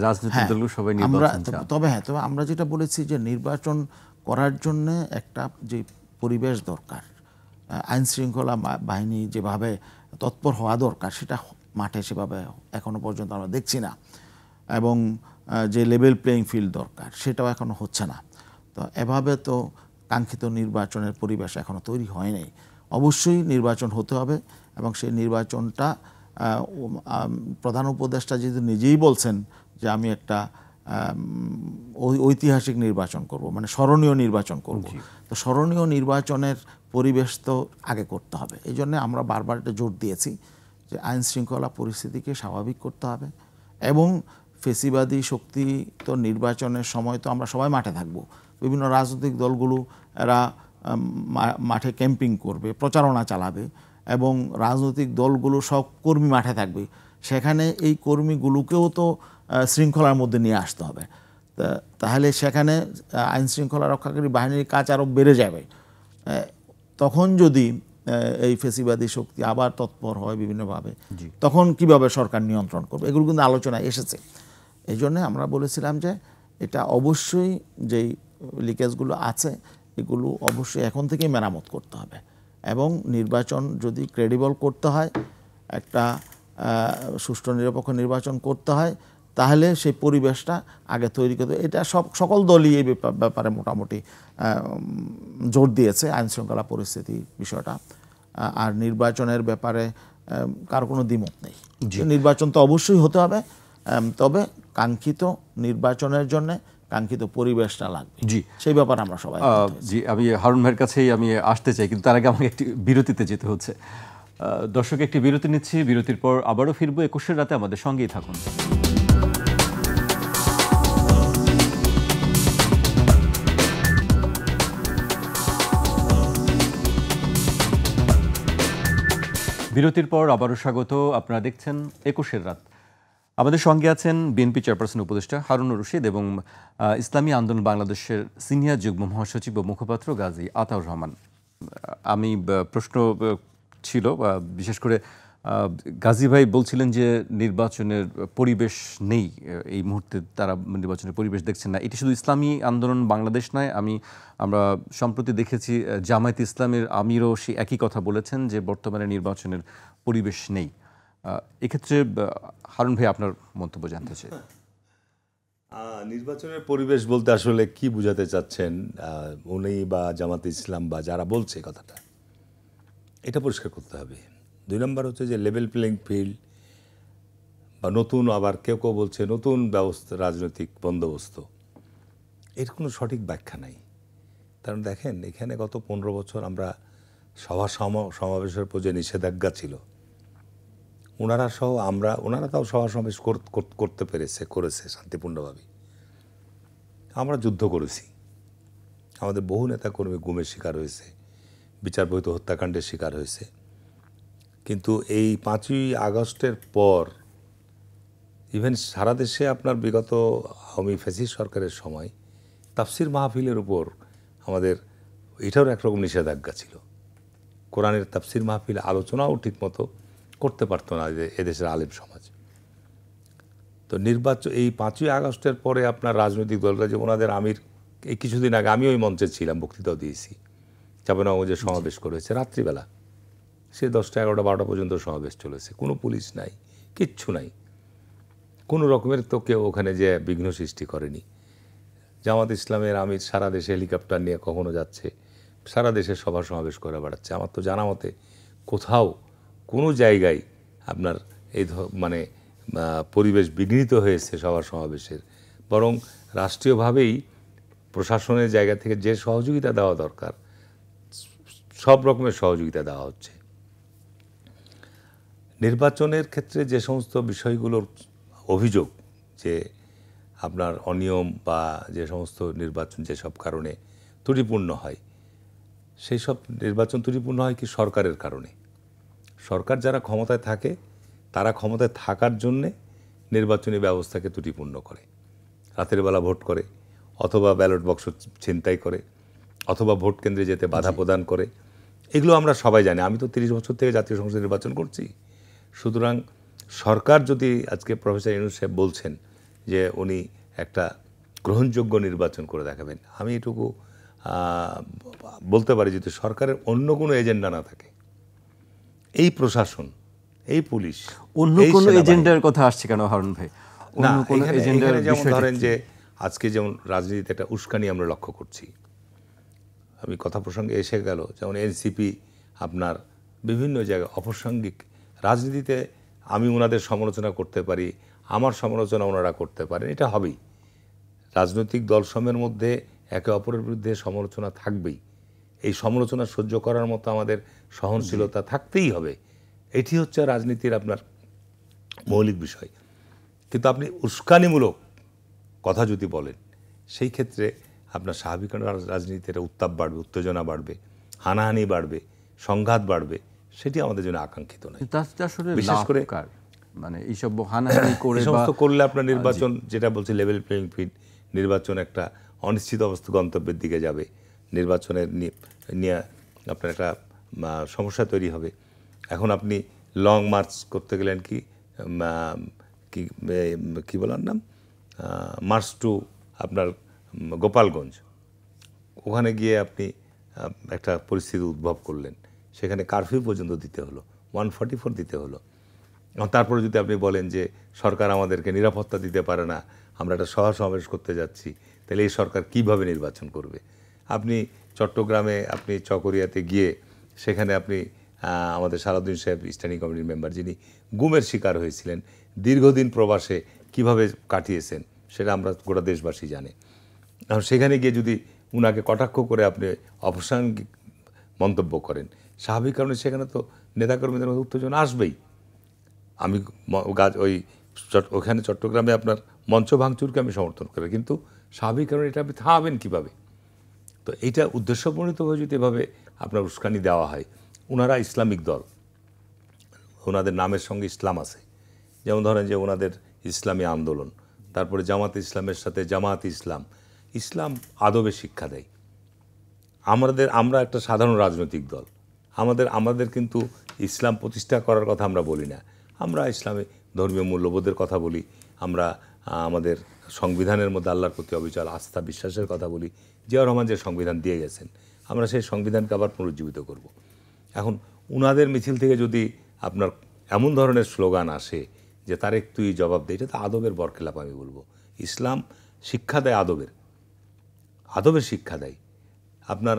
S1: রাজনৈতিক দলগুলো সবাই নির্বাচন চান।
S3: তবে আমরা যেটা বলেছি যে নির্বাচন করার জন্য একটা যে পরিবেশ দরকার, আইন শৃঙ্খলা বাহিনী যেভাবে তৎপর হওয়া দরকার সেটা মাঠে সেভাবে এখনো পর্যন্ত আমরা দেখছি না, এবং যে লেভেল প্লেইং ফিল্ড দরকার সেটাও এখনো হচ্ছে না। তো এভাবে তো কাঙ্ক্ষিত নির্বাচনের পরিবেশ এখনো তৈরি হয়নি। অবশ্যই নির্বাচন হতে হবে এবং সেই নির্বাচনটা প্রধান উপদেষ্টা যেহেতু নিজেই বলছেন যে আমি একটা ঐতিহাসিক নির্বাচন করব, মানে স্মরণীয় নির্বাচন করব, তো স্মরণীয় নির্বাচনের পরিবেশ তো আগে করতে হবে। এই জন্য আমরা বারবার এটা জোর দিয়েছি যে আইন শৃঙ্খলা পরিস্থিতিকে স্বাভাবিক করতে হবে এবং ফেসিবাদী শক্তি তো নির্বাচনের সময় তো আমরা সবাই মাঠে থাকব, বিভিন্ন রাজনৈতিক দলগুলো এরা মাঠে ক্যাম্পিং করবে, প্রচারণা চালাবে এবং রাজনৈতিক দলগুলো সব কর্মী মাঠে থাকবে, সেখানে এই কর্মীগুলোকেও তো শৃঙ্খলার মধ্যে নিয়ে আসতে হবে। তাহলে সেখানে আইন শৃঙ্খলা রক্ষাকারী বাহিনীর কাজ আরও বেড়ে যাবে। তখন যদি এই ফেসিবাদী শক্তি আবার তৎপর হয় বিভিন্নভাবে, তখন কিভাবে সরকার নিয়ন্ত্রণ করবে, এগুলো কিন্তু আলোচনায় এসেছে। এই জন্য আমরা বলেছিলাম যে এটা অবশ্যই যেই লিকেজগুলো আছে এগুলো অবশ্যই এখন থেকেই মেরামত করতে হবে এবং নির্বাচন যদি ক্রেডিবল করতে হয়, একটা সুষ্ঠু নিরপেক্ষ নির্বাচন করতে হয়, তাহলে সেই পরিবেশটা আগে তৈরি করতে। এটা সকল দলই এই ব্যাপারে মোটামুটি জোর দিয়েছে, আইন শৃঙ্খলা পরিস্থিতি বিষয়টা। আর নির্বাচনের ব্যাপারে কারো কোনো দ্বিমত নেই, নির্বাচন তো অবশ্যই হতে হবে, তবে কাঙ্ক্ষিত নির্বাচনের জন্য কাঙ্ক্ষিত পরিবেশটা লাগবে।
S1: জি,
S3: সেই ব্যাপারে আমরা সবাই
S1: জি, আমি হারুন ভাইয়ের কাছেই আমি আসতে চাই, কিন্তু তার আগে আমাকে একটি বিরতিতে যেতে হচ্ছে। দর্শক, একটি বিরতি নিচ্ছি, বিরতির পর আবারও ফিরবো 21 রাতে, আমাদের সঙ্গেই থাকুন। বিরতির পর আবারও স্বাগত। আপনারা দেখছেন 21 রাত। আমাদের সঙ্গে আছেন বিএনপি চেয়ারপারসন উপদেষ্টা হারুনুর রশিদ এবং ইসলামী আন্দোলন বাংলাদেশের সিনিয়র যুগ্ম মহাসচিব ও মুখপাত্র গাজী আতাউর রহমান। আমি প্রশ্ন ছিল বিশেষ করে গাজী ভাই বলছিলেন যে নির্বাচনের পরিবেশ নেই এই মুহূর্তে, তারা নির্বাচনের পরিবেশ দেখছেন না। এটি শুধু ইসলামী আন্দোলন বাংলাদেশ নয়, আমরা সম্প্রতি দেখেছি জামায়াত ইসলামের আমিরও সে একই কথা বলেছেন যে বর্তমানে নির্বাচনের পরিবেশ নেই। এক্ষেত্রে হারুন ভাই আপনার মন্তব্য জানতে চাই।
S2: নির্বাচনের পরিবেশ বলতে আসলে কি বোঝাতে চাচ্ছেন উনি বা জামাত ইসলাম বা যারা বলছে কথাটা, এটা পরিষ্কার করতে হবে। 2 নম্বর হচ্ছে যে লেভেল প্লেইং ফিল্ড বা নতুন, আবার কেউ কেউ বলছে নতুন ব্যবস্থা, রাজনৈতিক বন্দোবস্ত, এর কোনো সঠিক ব্যাখ্যা নাই। কারণ দেখেন, এখানে গত 15 বছর আমরা সমাবেশের উপর যে নিষেধাজ্ঞা ছিল, ওনারা তাও সভা সমাবেশ করতে করেছে শান্তিপূর্ণভাবে। আমরা যুদ্ধ করেছি, আমাদের বহু নেতাকর্মী গুমের শিকার হয়েছে, বিচার বহির্ভূত হত্যাকাণ্ডের শিকার হয়েছে। কিন্তু এই 5ই আগস্টের পর ইভেন সারা দেশে আপনার বিগত আওয়ামী ফ্যাসিস্ট সরকারের সময় তাফসির মাহফিলের উপর আমাদের এটাও একরকম নিষেধাজ্ঞা ছিল। কোরআনের তাফসির মাহফিল আলোচনাও ঠিকমতো করতে পারতো না এদেশের আলেম সমাজ। তো নির্বাচন এই 5ই আগস্টের পরে আপনার রাজনৈতিক দলরা, যে ওনাদের আমির, এই কিছুদিন আগে আমি ওই মঞ্চে ছিলাম, বক্তৃতাও দিয়েছি, চাঁপাইনবাবগঞ্জে সমাবেশ করেছে রাত্রিবেলা, সে 10টা 11টা 12টা পর্যন্ত সমাবেশ চলেছে, কোনো পুলিশ নাই, কিচ্ছু নাই, কোনো রকমের তো কেউ ওখানে যে বিঘ্ন সৃষ্টি করেনি। জামাত ইসলামের আমির সারা দেশে হেলিকপ্টার নিয়ে কখনো যাচ্ছে, সারা দেশে সভা সমাবেশ করে বেড়াচ্ছে। আমার তো জানা মতে কোথাও কোনো জায়গায় আপনার এই মানে পরিবেশ বিঘ্নিত হয়েছে সভা সমাবেশের, বরং রাষ্ট্রীয়ভাবেই প্রশাসনের জায়গা থেকে যে সহযোগিতা দেওয়া দরকার সব রকমের সহযোগিতা দেওয়া হচ্ছে। নির্বাচনের ক্ষেত্রে যে সমস্ত বিষয়গুলোর অভিযোগ যে আপনার অনিয়ম বা যে সমস্ত নির্বাচন যেসব কারণে ত্রুটিপূর্ণ হয়, সেই সব নির্বাচন ত্রুটিপূর্ণ হয় কি সরকারের কারণে। সরকার যারা ক্ষমতায় থাকে তারা ক্ষমতায় থাকার জন্যে নির্বাচনী ব্যবস্থাকে ত্রুটিপূর্ণ করে, রাতের বেলা ভোট করে, অথবা ব্যালট বক্স ছিনতাই করে, অথবা ভোট কেন্দ্রে যেতে বাধা প্রদান করে। এগুলো আমরা সবাই জানি। আমি তো 30 বছর থেকে জাতীয় সংসদ নির্বাচন করছি। সুতরাং সরকার যদি আজকে প্রফেসর ইউনূস সাহেব বলছেন যে উনি একটা গ্রহণযোগ্য নির্বাচন করে দেখাবেন, আমি এটুকু বলতে পারি যদি সরকারের অন্য কোনো এজেন্ডা না থাকে, এই প্রশাসন, এই পুলিশ,
S1: অন্য কোনো এজেন্ডার কথা আসছে কেন হারুন ভাই? অন্য কোনো এজেন্ডার
S2: যেমন ধরেন যে আজকে যেমন রাজনীতিতে একটা উস্কানি আমরা লক্ষ্য করছি। আমি কথা প্রসঙ্গে এসে গেল, যেমন এনসিপি আপনার বিভিন্ন জায়গায় অপ্রাসঙ্গিক রাজনীতিতে আমি ওনাদের সমালোচনা করতে পারি, আমার সমালোচনা ওনারা করতে পারেন, এটা হবেই। রাজনৈতিক দলসমূহের মধ্যে একে অপরের বিরুদ্ধে সমালোচনা থাকবেই। এই সমালোচনা সহ্য করার মতো আমাদের সহনশীলতা থাকতেই হবে। এটি হচ্ছে রাজনীতির আপনার মৌলিক বিষয়। কিন্তু আপনি উস্কানিমূলক কথা যদি বলেন, সেই ক্ষেত্রে আপনার স্বাভাবিক রাজনীতির উত্তাপ বাড়বে, উত্তেজনা বাড়বে, হানাহানি বাড়বে, সংঘাত বাড়বে। সেটি আমাদের জন্য আকাঙ্ক্ষিত নয়।
S1: বিশেষ করে মানে এইসব হানাহানি করে
S2: সমস্ত করলে আপনার নির্বাচন, যেটা বলছি লেভেল প্লেইং ফিল্ড, নির্বাচন একটা অনিশ্চিত অবস্থা গন্তব্যের দিকে যাবে। নির্বাচনের নিয়ে আপনার একটা সমস্যা তৈরি হবে। এখন আপনি লং মার্চ করতে গেলেন কি বলার নাম, মার্চ টু আপনার গোপালগঞ্জ, ওখানে গিয়ে আপনি একটা পরিস্থিতি উদ্ভব করলেন, সেখানে কারফিউ পর্যন্ত দিতে হলো, 144 দিতে হলো। তারপরে যদি আপনি বলেন যে সরকার আমাদেরকে নিরাপত্তা দিতে পারে না, আমরা একটা সভা সমাবেশ করতে যাচ্ছি, তাহলে এই সরকার কিভাবে নির্বাচন করবে? আপনি চট্টগ্রামে আপনি চকরিয়াতে গিয়ে সেখানে আপনি আমাদের সারাউদ্দিন সাহেব স্ট্যান্ডিং কমিটির মেম্বার, যিনি গুমের শিকার হয়েছিলেন, দীর্ঘদিন প্রবাসে কিভাবে কাটিয়েছেন সেটা আমরা গোটা দেশবাসী জানে। এখন সেখানে গিয়ে যদি উনাকে কটাক্ষ করে আপনি অপ্রাসঙ্গিক মন্তব্য করেন, স্বাভাবিক কারণে সেখানে তো নেতাকর্মীদের মধ্যে উত্তেজনা আসবেই। আমি ওখানে চট্টগ্রামে আপনার মঞ্চ ভাঙচুরকে আমি সমর্থন করি, কিন্তু স্বাভাবিক কারণে এটা আপনি থামাবেন কীভাবে? তো এইটা উদ্দেশ্যপ্রণীতভাবে যদি এভাবে আপনার উস্কানি দেওয়া হয়, ওনারা ইসলামিক দল, ওনাদের নামের সঙ্গে ইসলাম আছে, যেমন ধরেন যে ওনাদের ইসলামী আন্দোলন, তারপরে জামাত ইসলামের সাথে জামাত ইসলাম, ইসলাম আদবে শিক্ষা দেয়। আমরা একটা সাধারণ রাজনৈতিক দল, আমাদের কিন্তু ইসলাম প্রতিষ্ঠা করার কথা আমরা বলি না। আমরা ইসলামে ধর্মীয় মূল্যবোধের কথা বলি, আমরা আমাদের সংবিধানের মধ্যে আল্লাহর প্রতি অবিচল আস্থা বিশ্বাসের কথা বলি। জিয়াউর রহমান যে সংবিধান দিয়ে গেছেন, আমরা সেই সংবিধানকে আবার পুনরুজ্জীবিত করব। এখন উনাদের মিছিল থেকে যদি আপনার এমন ধরনের স্লোগান আসে যে তারেক তুই জবাব দে, এটা তো আদবের বরখেলাপ আমি বলবো। ইসলাম শিক্ষা দেয় আদবের শিক্ষা দেয়। আপনার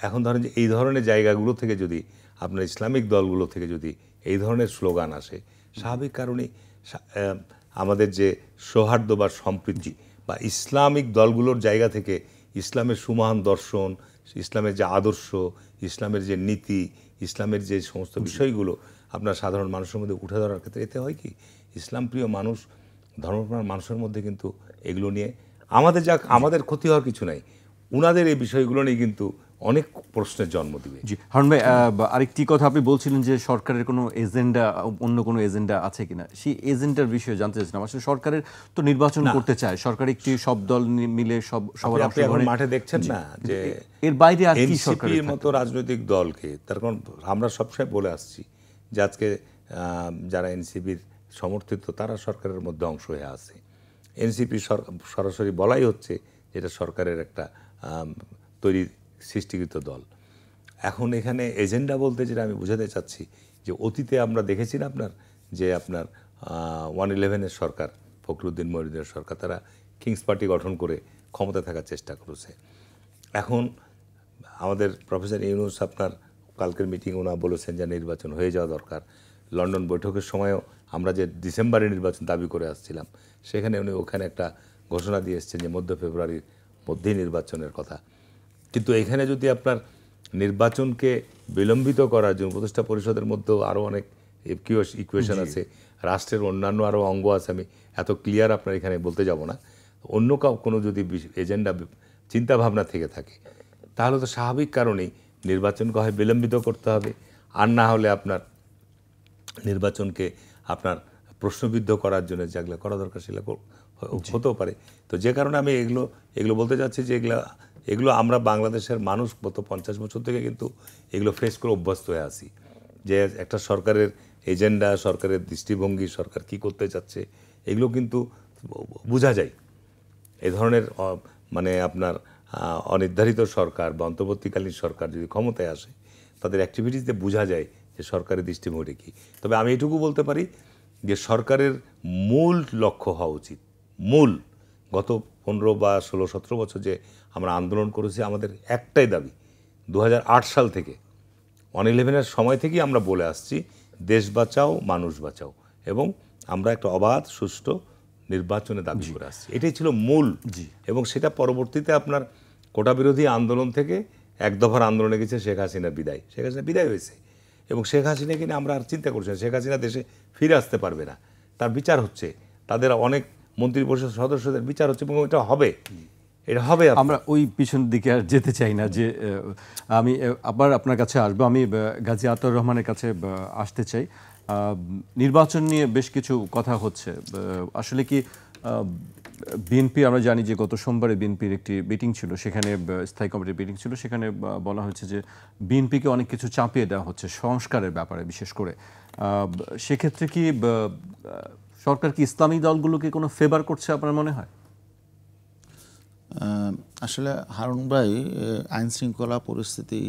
S2: এখন ধরেন যে এই ধরনের জায়গাগুলো থেকে যদি আপনার ইসলামিক দলগুলো থেকে যদি এই ধরনের স্লোগান আসে, স্বাভাবিক কারণেই আমাদের যে সৌহার্দ্য বা সম্প্রীতি বা ইসলামিক দলগুলোর জায়গা থেকে ইসলামের সুমহান দর্শন, ইসলামের যে আদর্শ, ইসলামের যে নীতি, ইসলামের যে সমস্ত বিষয়গুলো আপনার সাধারণ মানুষের মধ্যে উঠে ধরার ক্ষেত্রে এতে হয় কি, ইসলাম প্রিয় মানুষ, ধর্মপ্রাণ মানুষের মধ্যে কিন্তু এগুলো নিয়ে আমাদের ক্ষতি হওয়ার কিছু নাই। উনাদের এই বিষয়গুলো নিয়ে কিন্তু অনেক প্রশ্নের জন্ম দিবে।
S1: জি হারুন ভাই, আরেকটি কথা আপনি বলছিলেন যে সরকারের কোনো এজেন্ডা, অন্য কোনো এজেন্ডা আছে কিনা, সেই এজেন্ডার বিষয়ে জানতে চাইছিলাম। আসলে সরকারের তো নির্বাচন করতে চায়, সরকার একটি সব দল মিলে সবার
S2: অংশগ্রহণে মাঠে দেখছেন না যে
S1: এর বাইরে আর কি সরকারের
S2: মতো রাজনৈতিক দলকে, তার কারণ আমরা সবসময় বলে আসছি যে আজকে যারা এনসিপির সমর্থিত তারা সরকারের মধ্যে অংশ হয়ে আছে। এনসিপি সরাসরি বলাই হচ্ছে এটা সরকারের একটা তৈরি সৃষ্টিকৃত দল। এখন এখানে এজেন্ডা বলতে যেটা আমি বোঝাতে চাচ্ছি যে অতীতে আমরা দেখেছি না আপনার 111-এর সরকার, ফখরুদ্দিন মহিউদ্দিনের সরকার, তারা কিংস পার্টি গঠন করে ক্ষমতা থাকার চেষ্টা করেছে। এখন আমাদের প্রফেসর ইউনূস আপনার কালকের মিটিং ওনা বলেছেন যে নির্বাচন হয়ে যাওয়া দরকার। লন্ডন বৈঠকের সময়ও আমরা যে ডিসেম্বরে নির্বাচন দাবি করে আসছিলাম, সেখানে উনি ওখানে একটা ঘোষণা দিয়ে এসছেন যে মধ্য ফেব্রুয়ারির মধ্যেই নির্বাচনের কথা। কিন্তু এখানে যদি আপনার নির্বাচনকে বিলম্বিত করার জন্য উপদেষ্টা পরিষদের মধ্যেও আরও অনেক ইকুয়েশন আছে, রাষ্ট্রের অন্যান্য আরও অঙ্গ আছে, আমি এত ক্লিয়ার আপনার এখানে বলতে যাব না। অন্য কোনো যদি এজেন্ডা চিন্তা ভাবনা থেকে থাকে তাহলে তো স্বাভাবিক কারণেই নির্বাচনকে হয় বিলম্বিত করতে হবে, আর না হলে আপনার নির্বাচনকে আপনার প্রশ্নবিদ্ধ করার জন্য যেগুলো করা দরকার সেগুলো হতেও পারে। তো যে কারণে আমি এগুলো বলতে চাচ্ছি যে এগুলো আমরা বাংলাদেশের মানুষ গত 50 বছর থেকে কিন্তু এগুলো ফেস করে অভ্যস্ত হয়ে আছি, যে একটা সরকারের এজেন্ডা, সরকারের দৃষ্টিভঙ্গি, সরকার কি করতে চাচ্ছে এগুলো কিন্তু বোঝা যায়। এই ধরনের মানে আপনার অনির্ধারিত সরকার বা অন্তর্বর্তীকালীন সরকার যদি ক্ষমতায় আসে তাদের অ্যাক্টিভিটিসতে বোঝা যায় যে সরকারের দৃষ্টিভঙ্গি কী। তবে আমি এটুকু বলতে পারি যে সরকারের মূল লক্ষ্য হওয়া উচিত, গত 15 বা 16-17 বছর যে আমরা আন্দোলন করেছি, আমাদের একটাই দাবি 2008 সাল থেকে 111-এর সময় থেকেই আমরা বলে আসছি, দেশ বাঁচাও, মানুষ বাঁচাও, এবং আমরা একটা অবাধ সুষ্ঠু নির্বাচনে দাবি করে আসছি। এটাই ছিল মূল। এবং সেটা পরবর্তীতে আপনার কোটা বিরোধী আন্দোলন থেকে এক দফার আন্দোলনে গেছে শেখ হাসিনা বিদায়। শেখ হাসিনা বিদায় হয়েছে এবং শেখ হাসিনাকে নিয়ে আমরা আর চিন্তা করছি না। শেখ হাসিনা দেশে ফিরে আসতে পারবে না, তার বিচার হচ্ছে, তাদের অনেক মন্ত্রী পরিষদ সদস্যদের বিচার হচ্ছে এবং এটা হবে।
S1: আমরা ওই পিছন দিকে আর যেতে চাই না, যে আমি আবার আপনার কাছে আসবো। আমি গাজী আতাউর রহমানের কাছে আসতে চাই। নির্বাচন নিয়ে বেশ কিছু কথা হচ্ছে। আসলে কি বিএনপি, আমরা জানি যে গত সোমবারে বিএনপির একটি মিটিং ছিল, সেখানে স্থায়ী কমিটির মিটিং ছিল, সেখানে বলা হয়েছে যে বিএনপিকে অনেক কিছু চাপিয়ে দেওয়া হচ্ছে সংস্কারের ব্যাপারে। বিশেষ করে সেক্ষেত্রে কি সরকার কি ইসলামী দলগুলোকে কোনো ফেভার করছে আপনার মনে হয়?
S3: আসলে হারুন ভাই আইন শৃঙ্খলা পরিস্থিতি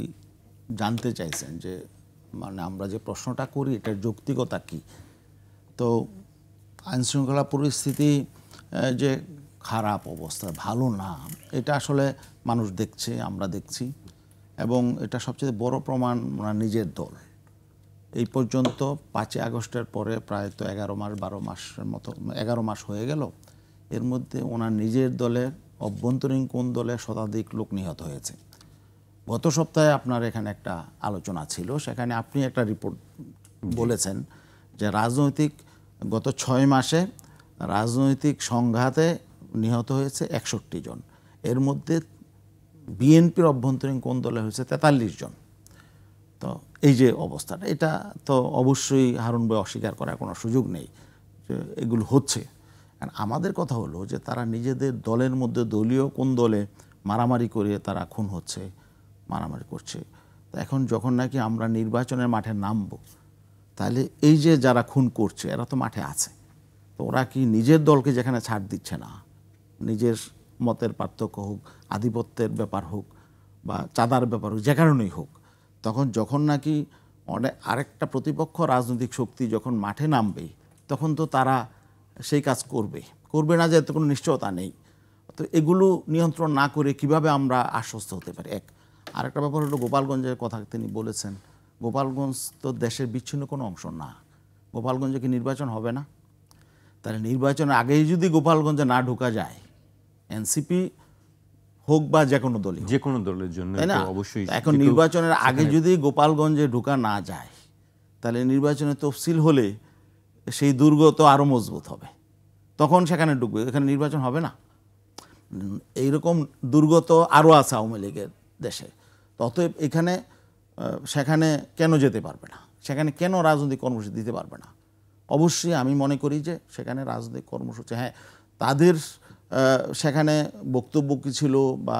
S3: জানতে চাইছেন, যে মানে আমরা যে প্রশ্নটা করি এটার যৌক্তিকতা কি। তো আইন শৃঙ্খলা পরিস্থিতি যে খারাপ অবস্থা, ভালো না, এটা আসলে মানুষ দেখছে, আমরা দেখছি, এবং এটা সবচেয়ে বড় প্রমাণ ওনার নিজের দল। এই পর্যন্ত 5 আগস্টের পরে প্রায় তো 11 মাসের মতো 11 মাস হয়ে গেল। এর মধ্যে ওনার নিজের দলের অভ্যন্তরীণ কোন দলে শতাধিক লোক নিহত হয়েছে। গত সপ্তাহে আপনার এখানে একটা আলোচনা ছিল, সেখানে আপনি একটা রিপোর্ট বলেছেন যে গত 6 মাসে রাজনৈতিক সংঘাতে নিহত হয়েছে 61 জন। এর মধ্যে বিএনপির অভ্যন্তরীণ কোন দলে হয়েছে 43 জন। তো এই যে অবস্থাটা, এটা তো অবশ্যই হারুন ভাই অস্বীকার করার কোনো সুযোগ নেই যে এগুলো হচ্ছে। আমাদের কথা হলো যে তারা নিজেদের দলের মধ্যে দলীয় কোন দলে মারামারি করে তারা খুন হচ্ছে, মারামারি করছে। তো এখন যখন নাকি আমরা নির্বাচনের মাঠে নামবো, তাহলে এই যে যারা খুন করছে এরা তো মাঠে আছে, তো ওরা কি নিজের দলকে যেখানে ছাড় দিচ্ছে না, নিজের মতের পার্থক্য হোক, আধিপত্যের ব্যাপার হোক বা চাঁদার ব্যাপার হোক, যে কারণেই হোক, তখন যখন নাকি আরেকটা প্রতিপক্ষ রাজনৈতিক শক্তি যখন মাঠে নামবে, তখন তো তারা সেই কাজ করবে না, যে এত কোনো নিশ্চয়তা নেই। তো এগুলো নিয়ন্ত্রণ না করে কিভাবে আমরা আশ্বস্ত হতে পারি? আরেকটা ব্যাপার হলো গোপালগঞ্জের কথা তিনি বলেছেন। গোপালগঞ্জ তো দেশের বিচ্ছিন্ন কোনো অংশ না। গোপালগঞ্জে কি নির্বাচন হবে না? তাহলে নির্বাচনের আগেই যদি গোপালগঞ্জে না ঢোকা যায়, এনসিপি হোক বা যে কোনো
S1: দলের জন্য,
S3: তাই না?
S1: অবশ্যই
S3: এখন নির্বাচনের আগে যদি গোপালগঞ্জে ঢোকা না যায়, তাহলে নির্বাচনের তফসিল হলে সেই দুর্গ তো আরও মজবুত হবে, তখন সেখানে ঢুকবে, এখানে নির্বাচন হবে না। এইরকম দুর্গ তো আরও আছে আওয়ামী লীগের দেশে। অতএব সেখানে কেন যেতে পারবে না, সেখানে কেন রাজনৈতিক কর্মসূচি দিতে পারবে না? অবশ্যই আমি মনে করি যে সেখানে রাজনৈতিক কর্মসূচি, হ্যাঁ, তাদের সেখানে বক্তব্য কী ছিল বা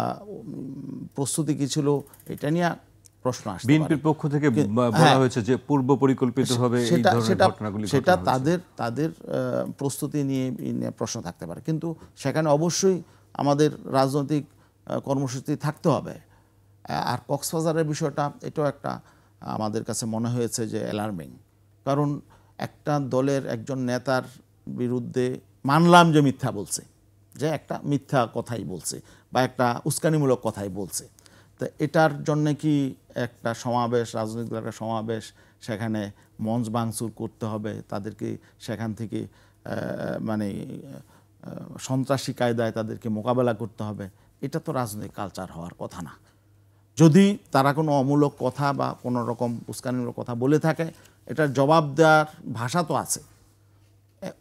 S3: প্রস্তুতি কী ছিল, এটা নিয়ে প্রশ্ন আসছে।
S1: বিএনপির পক্ষ থেকে বলা হয়েছে যে পূর্ব পরিকল্পিতভাবে এই ধরনের ঘটনাগুলি,
S3: সেটা তাদের প্রস্তুতি নিয়ে প্রশ্ন থাকতে পারে, কিন্তু সেখানে অবশ্যই আমাদের রাজনৈতিক কর্মসূচি থাকতে হবে। আর কক্সবাজারের বিষয়টা, এটাও একটা আমাদের কাছে মনে হয়েছে যে অ্যালার্মিং। কারণ একটা দলের একজন নেতার বিরুদ্ধে মানলাম যে মিথ্যা বলছে, যে একটা মিথ্যা কথাই বলছে বা একটা উস্কানিমূলক কথাই বলছে, তো এটার জন্যে কি একটা সমাবেশ, রাজনৈতিক একটা সমাবেশ, সেখানে মঞ্চ ভাঙচুর করতে হবে, তাদেরকে সেখান থেকে মানে সন্ত্রাসী কায়দায় তাদেরকে মোকাবেলা করতে হবে, এটা তো রাজনৈতিক কালচার হওয়ার কথা না। যদি তারা কোনো অমূলক কথা বা কোনো রকম উস্কানিমূলক কথা বলে থাকে, এটার জবাব দেওয়ার ভাষা তো আছে।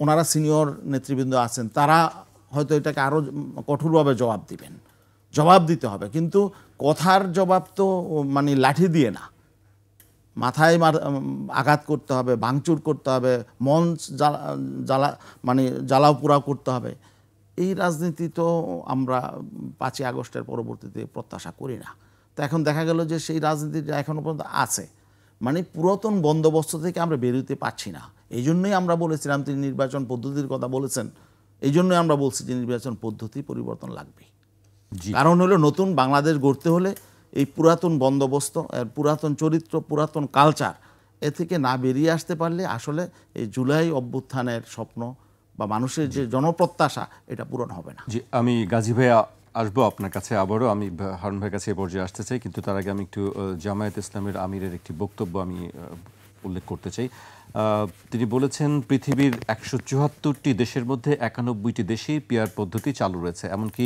S3: ওনারা সিনিয়র নেতৃবৃন্দ আছেন, তারা হয়তো এটাকে আরও কঠোরভাবে জবাব দিতে হবে। কিন্তু কথার জবাব তো মানে লাঠি দিয়ে না, মাথায় আঘাত করতে হবে, ভাঙচুর করতে হবে, মন জ্বালাও পোড়াও করতে হবে। এই রাজনীতি তো আমরা 5ই আগস্টের পরবর্তীতে প্রত্যাশা করি না। তো এখন দেখা গেল যে সেই রাজনীতিটা এখনো পর্যন্ত আছে, মানে পুরাতন বন্দোবস্ত থেকে আমরা বেরোতে পারছি না। এই জন্যই আমরা বলেছিলাম, তিনি নির্বাচন পদ্ধতির কথা বলেছেন, এই জন্যই আমরা বলছি যে নির্বাচন পদ্ধতি পরিবর্তন লাগবে। কারণ হলো নতুন বাংলাদেশ গড়তে হলে এই পুরাতন বন্দোবস্ত, পুরাতন চরিত্র, পুরাতন কালচার, এ থেকে না বেরিয়ে আসতে পারলে আসলে এই জুলাই অভ্যুত্থানের স্বপ্ন বা মানুষের যে জনপ্রত্যাশা, এটা পূরণ হবে না।
S1: জি, আমি গাজী ভাইয়া আসবো আপনার কাছে আবারও। আমি হারুন ভাইয়ের কাছে এই পর্যায়ে আসতে চাই, কিন্তু তার আগে আমি একটু জামায়াত ইসলামের আমিরের একটি বক্তব্য আমি উল্লেখ করতে চাই। তিনি বলেছেন, পৃথিবীর 174টি দেশের মধ্যে 91টি দেশেই পিআর পদ্ধতি চালু রয়েছে, এমনকি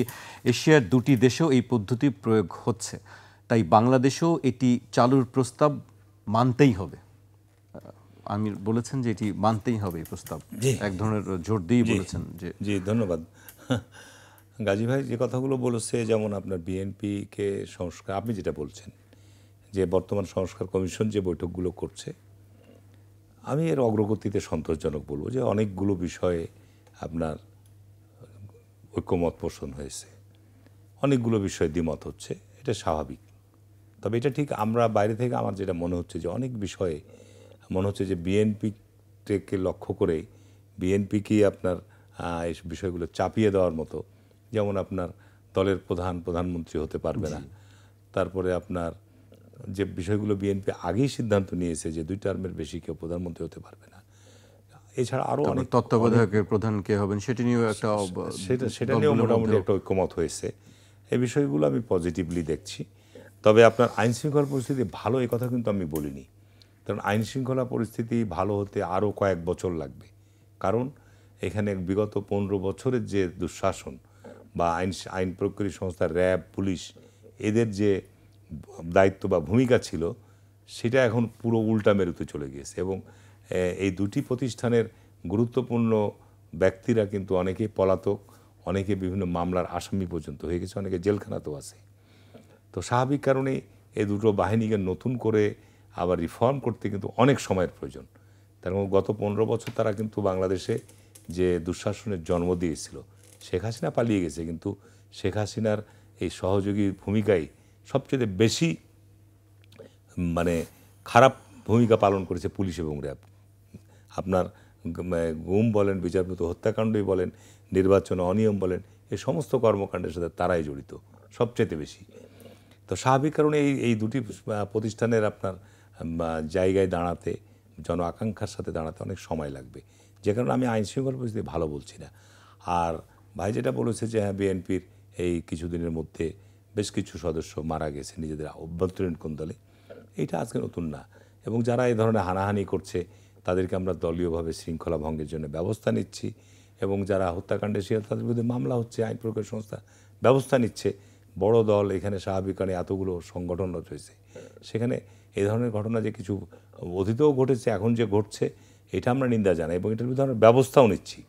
S1: এশিয়ার 2টি দেশেও এই পদ্ধতি প্রয়োগ হচ্ছে। তাই বাংলাদেশেও এটি চালুর প্রস্তাব মানতেই হবে। আমির বলেছেন যে এটি মানতেই হবে, এই প্রস্তাব এক ধরনের জোর দিয়েই বলেছেন।
S2: জি, ধন্যবাদ। গাজী ভাই যে কথাগুলো বলেছে, যেমন আপনার বিএনপিকে সংস্কার, আপনি যেটা বলছেন যে বর্তমান সংস্কার কমিশন যে বৈঠকগুলো করছে, আমি এর অগ্রগতিতে সন্তোষজনক বলবো যে অনেকগুলো বিষয়ে আপনার ঐক্যমত পোষণ হয়েছে, অনেকগুলো বিষয়ে দ্বিমত হচ্ছে, এটা স্বাভাবিক। তবে এটা ঠিক আমরা বাইরে থেকে আমার যেটা মনে হচ্ছে যে অনেক বিষয়ে মনে হচ্ছে যে বিএনপিকে লক্ষ্য করে বিএনপিকেই আপনার এই বিষয়গুলো চাপিয়ে দেওয়ার মতো, যেমন আপনার দলের প্রধানমন্ত্রী হতে পারবে না, তারপরে আপনার যে বিষয়গুলো বিএনপি আগেই সিদ্ধান্ত নিয়েছে যে 2 টার্মের বেশি কেউ প্রধানমন্ত্রী হতে পারবে না, এছাড়া আরও অনেক
S1: তত্ত্বাবধায়কের প্রধান কে হবেন সেটা নিয়েও
S2: সেটা নিয়েও মোটামুটি একটা ঐক্যমত হয়েছে। এই বিষয়গুলো আমি পজিটিভলি দেখছি। তবে আপনার আইন শৃঙ্খলা পরিস্থিতি ভালো, এই কথা কিন্তু আমি বলিনি, কারণ আইন শৃঙ্খলা পরিস্থিতি ভালো হতে আরও কয়েক বছর লাগবে। কারণ এখানে বিগত 15 বছরের যে দুঃশাসন বা আইন প্রয়োগকারী সংস্থা, র্যাব, পুলিশ, এদের যে দায়িত্ব বা ভূমিকা ছিল, সেটা এখন পুরো উল্টা মেরুতে চলে গিয়েছে। এবং এই 2টি প্রতিষ্ঠানের গুরুত্বপূর্ণ ব্যক্তিরা কিন্তু অনেকে পলাতক, অনেকে বিভিন্ন মামলার আসামি পর্যন্ত হয়ে গেছে, অনেকে জেলখানাতেও আছে। তো স্বাভাবিক কারণেই এই 2টো বাহিনীকে নতুন করে আবার রিফর্ম করতে কিন্তু অনেক সময়ের প্রয়োজন। তার গত 15 বছর তারা কিন্তু বাংলাদেশে যে দুঃশাসনের জন্ম দিয়েছিল, শেখ হাসিনা পালিয়ে গেছে, কিন্তু শেখ হাসিনার এই সহযোগী ভূমিকায় সবচেয়ে বেশি মানে খারাপ ভূমিকা পালন করেছে পুলিশ এবং র্যাব। আপনার গুম বলেন, বিচারপতি হত্যাকাণ্ডই বলেন, নির্বাচনে অনিয়ম বলেন, এই সমস্ত কর্মকাণ্ডের সাথে তারাই জড়িত সবচেয়ে বেশি। তো স্বাভাবিক কারণে এই 2টি প্রতিষ্ঠানের আপনার জায়গায় দাঁড়াতে, জন আকাঙ্ক্ষার সাথে দাঁড়াতে অনেক সময় লাগবে, যে কারণে আমি আইন শৃঙ্খলা পরিস্থিতি ভালো বলছি না। আর ভাই যেটা বলেছে যে হ্যাঁ, বিএনপির এই কিছুদিনের মধ্যে বেশ কিছু সদস্য মারা গেছে নিজেদের অভ্যন্তরীণ কোন্দলে, এইটা আজকে নতুন না। এবং যারা এই ধরনের হানাহানি করছে তাদেরকে আমরা দলীয়ভাবে শৃঙ্খলা ভঙ্গের জন্য ব্যবস্থা নিচ্ছি, এবং যারা হত্যাকাণ্ডে শিকার তাদের বিরুদ্ধে মামলা হচ্ছে, আইন প্রয়োগের সংস্থা ব্যবস্থা নিচ্ছে। বড় দল এখানে স্বাভাবিক কারণে এতগুলো সংগঠন রয়েছে, সেখানে এই ধরনের ঘটনা যে কিছু অতীতেও ঘটেছে, এখন যে ঘটছে, এটা আমরা নিন্দা জানাই এবং এটার বিরুদ্ধে আমরা ব্যবস্থাও নিচ্ছি।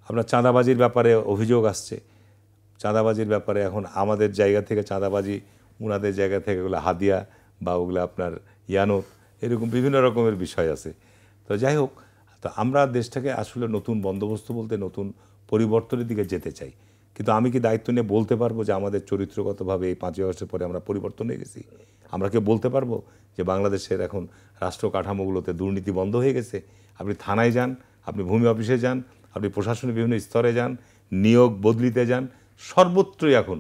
S2: আপনার চাঁদাবাজির ব্যাপারে অভিযোগ আসছে, চাঁদাবাজির ব্যাপারে এখন আমাদের জায়গা থেকে চাঁদাবাজি, ওনাদের জায়গা থেকে ওগুলো হাদিয়া বা ওগুলো আপনার ইয়ানত, এরকম বিভিন্ন রকমের বিষয় আছে। তো যাই হোক, তো আমরা দেশটাকে আসলে নতুন বন্দোবস্ত বলতে নতুন পরিবর্তনের দিকে যেতে চাই। কিন্তু আমি কি দায়িত্ব নিয়ে বলতে পারবো যে আমাদের চরিত্রগতভাবে এই 5ই আগস্টের পরে আমরা পরিবর্তন হয়ে গেছি? আমরা কি বলতে পারবো যে বাংলাদেশের এখন রাষ্ট্র কাঠামোগুলোতে দুর্নীতি বন্ধ হয়ে গেছে? আপনি থানায় যান, আপনি ভূমি অফিসে যান, আপনি প্রশাসনের বিভিন্ন স্তরে যান, নিয়োগ বদলিতে যান, সর্বত্রই এখন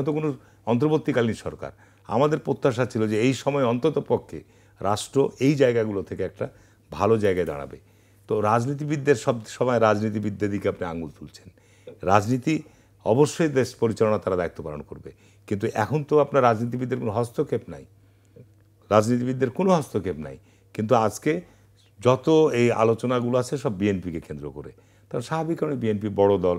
S2: তো কোনো অন্তর্বর্তীকালীন সরকার। আমাদের প্রত্যাশা ছিল যে এই সময় অন্তত পক্ষে রাষ্ট্র এই জায়গাগুলো থেকে একটা ভালো জায়গায় দাঁড়াবে। তো রাজনীতিবিদদের সব সময় রাজনীতিবিদদের দিকে আপনি আঙুল তুলছেন। রাজনীতি অবশ্যই দেশ পরিচালনা তারা দায়িত্ব পালন করবে, কিন্তু এখন তো আপনার রাজনীতিবিদদের কোনো হস্তক্ষেপ নাই, কিন্তু আজকে যত এই আলোচনাগুলো আছে সব বিএনপিকে কেন্দ্র করে। তার স্বাভাবিক কারণে বিএনপি বড় দল,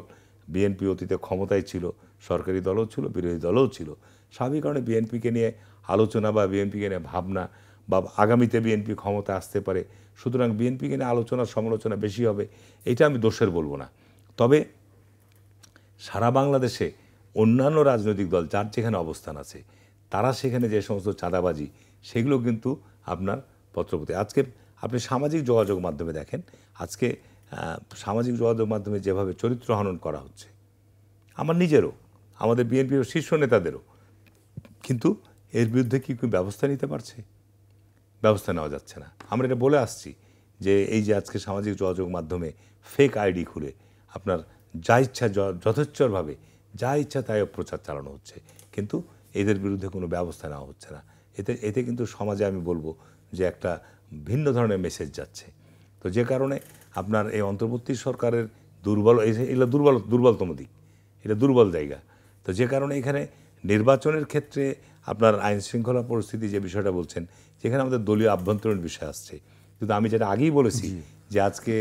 S2: বিএনপি অতীতে ক্ষমতায় ছিল, সরকারি দলও ছিল, বিরোধী দলও ছিল। স্বাভাবিক কারণে বিএনপিকে নিয়ে আলোচনা বা বিএনপিকে নিয়ে ভাবনা বা আগামীতে বিএনপি ক্ষমতা আসতে পারে, সুতরাং বিএনপিকে নিয়ে আলোচনা সমালোচনা বেশি হবে, এটা আমি দোষের বলবো না। তবে সারা বাংলাদেশে অন্যান্য রাজনৈতিক দল যার যেখানে অবস্থান আছে, তারা সেখানে যে সমস্ত চাঁদাবাজি, সেগুলো কিন্তু আপনার পত্রপত্রে আজকে আপনি সামাজিক যোগাযোগ মাধ্যমে দেখেন, আজকে সামাজিক যোগাযোগ মাধ্যমে যেভাবে চরিত্র হনন করা হচ্ছে, আমার নিজেরও, আমাদের বিএনপির শীর্ষ নেতাদেরও, কিন্তু এর বিরুদ্ধে কি ব্যবস্থা নিতে পারছে? ব্যবস্থা নেওয়া যাচ্ছে না। আমরা এটা বলে আসছি যে এই যে আজকে সামাজিক যোগাযোগ মাধ্যমে ফেক আইডি খুলে আপনার যা ইচ্ছা যথেচ্ছরভাবে যা ইচ্ছা তাই প্রচার চালানো হচ্ছে, কিন্তু এদের বিরুদ্ধে কোনো ব্যবস্থা নেওয়া হচ্ছে না। এতে কিন্তু সমাজে আমি বলবো যে একটা ভিন্ন ধরনের মেসেজ যাচ্ছে। তো যে কারণে আপনার এই অন্তর্বর্তী সরকারের এগুলো দুর্বলতম দিক, এটা দুর্বল জায়গা। তো যে কারণে এখানে নির্বাচনের ক্ষেত্রে আপনার আইন শৃঙ্খলা পরিস্থিতি যে বিষয়টা বলছেন, যেখানে আমাদের দলীয় আভ্যন্তরীণ বিষয় আসছে, কিন্তু আমি যেটা আগেই বলেছি যে আজকে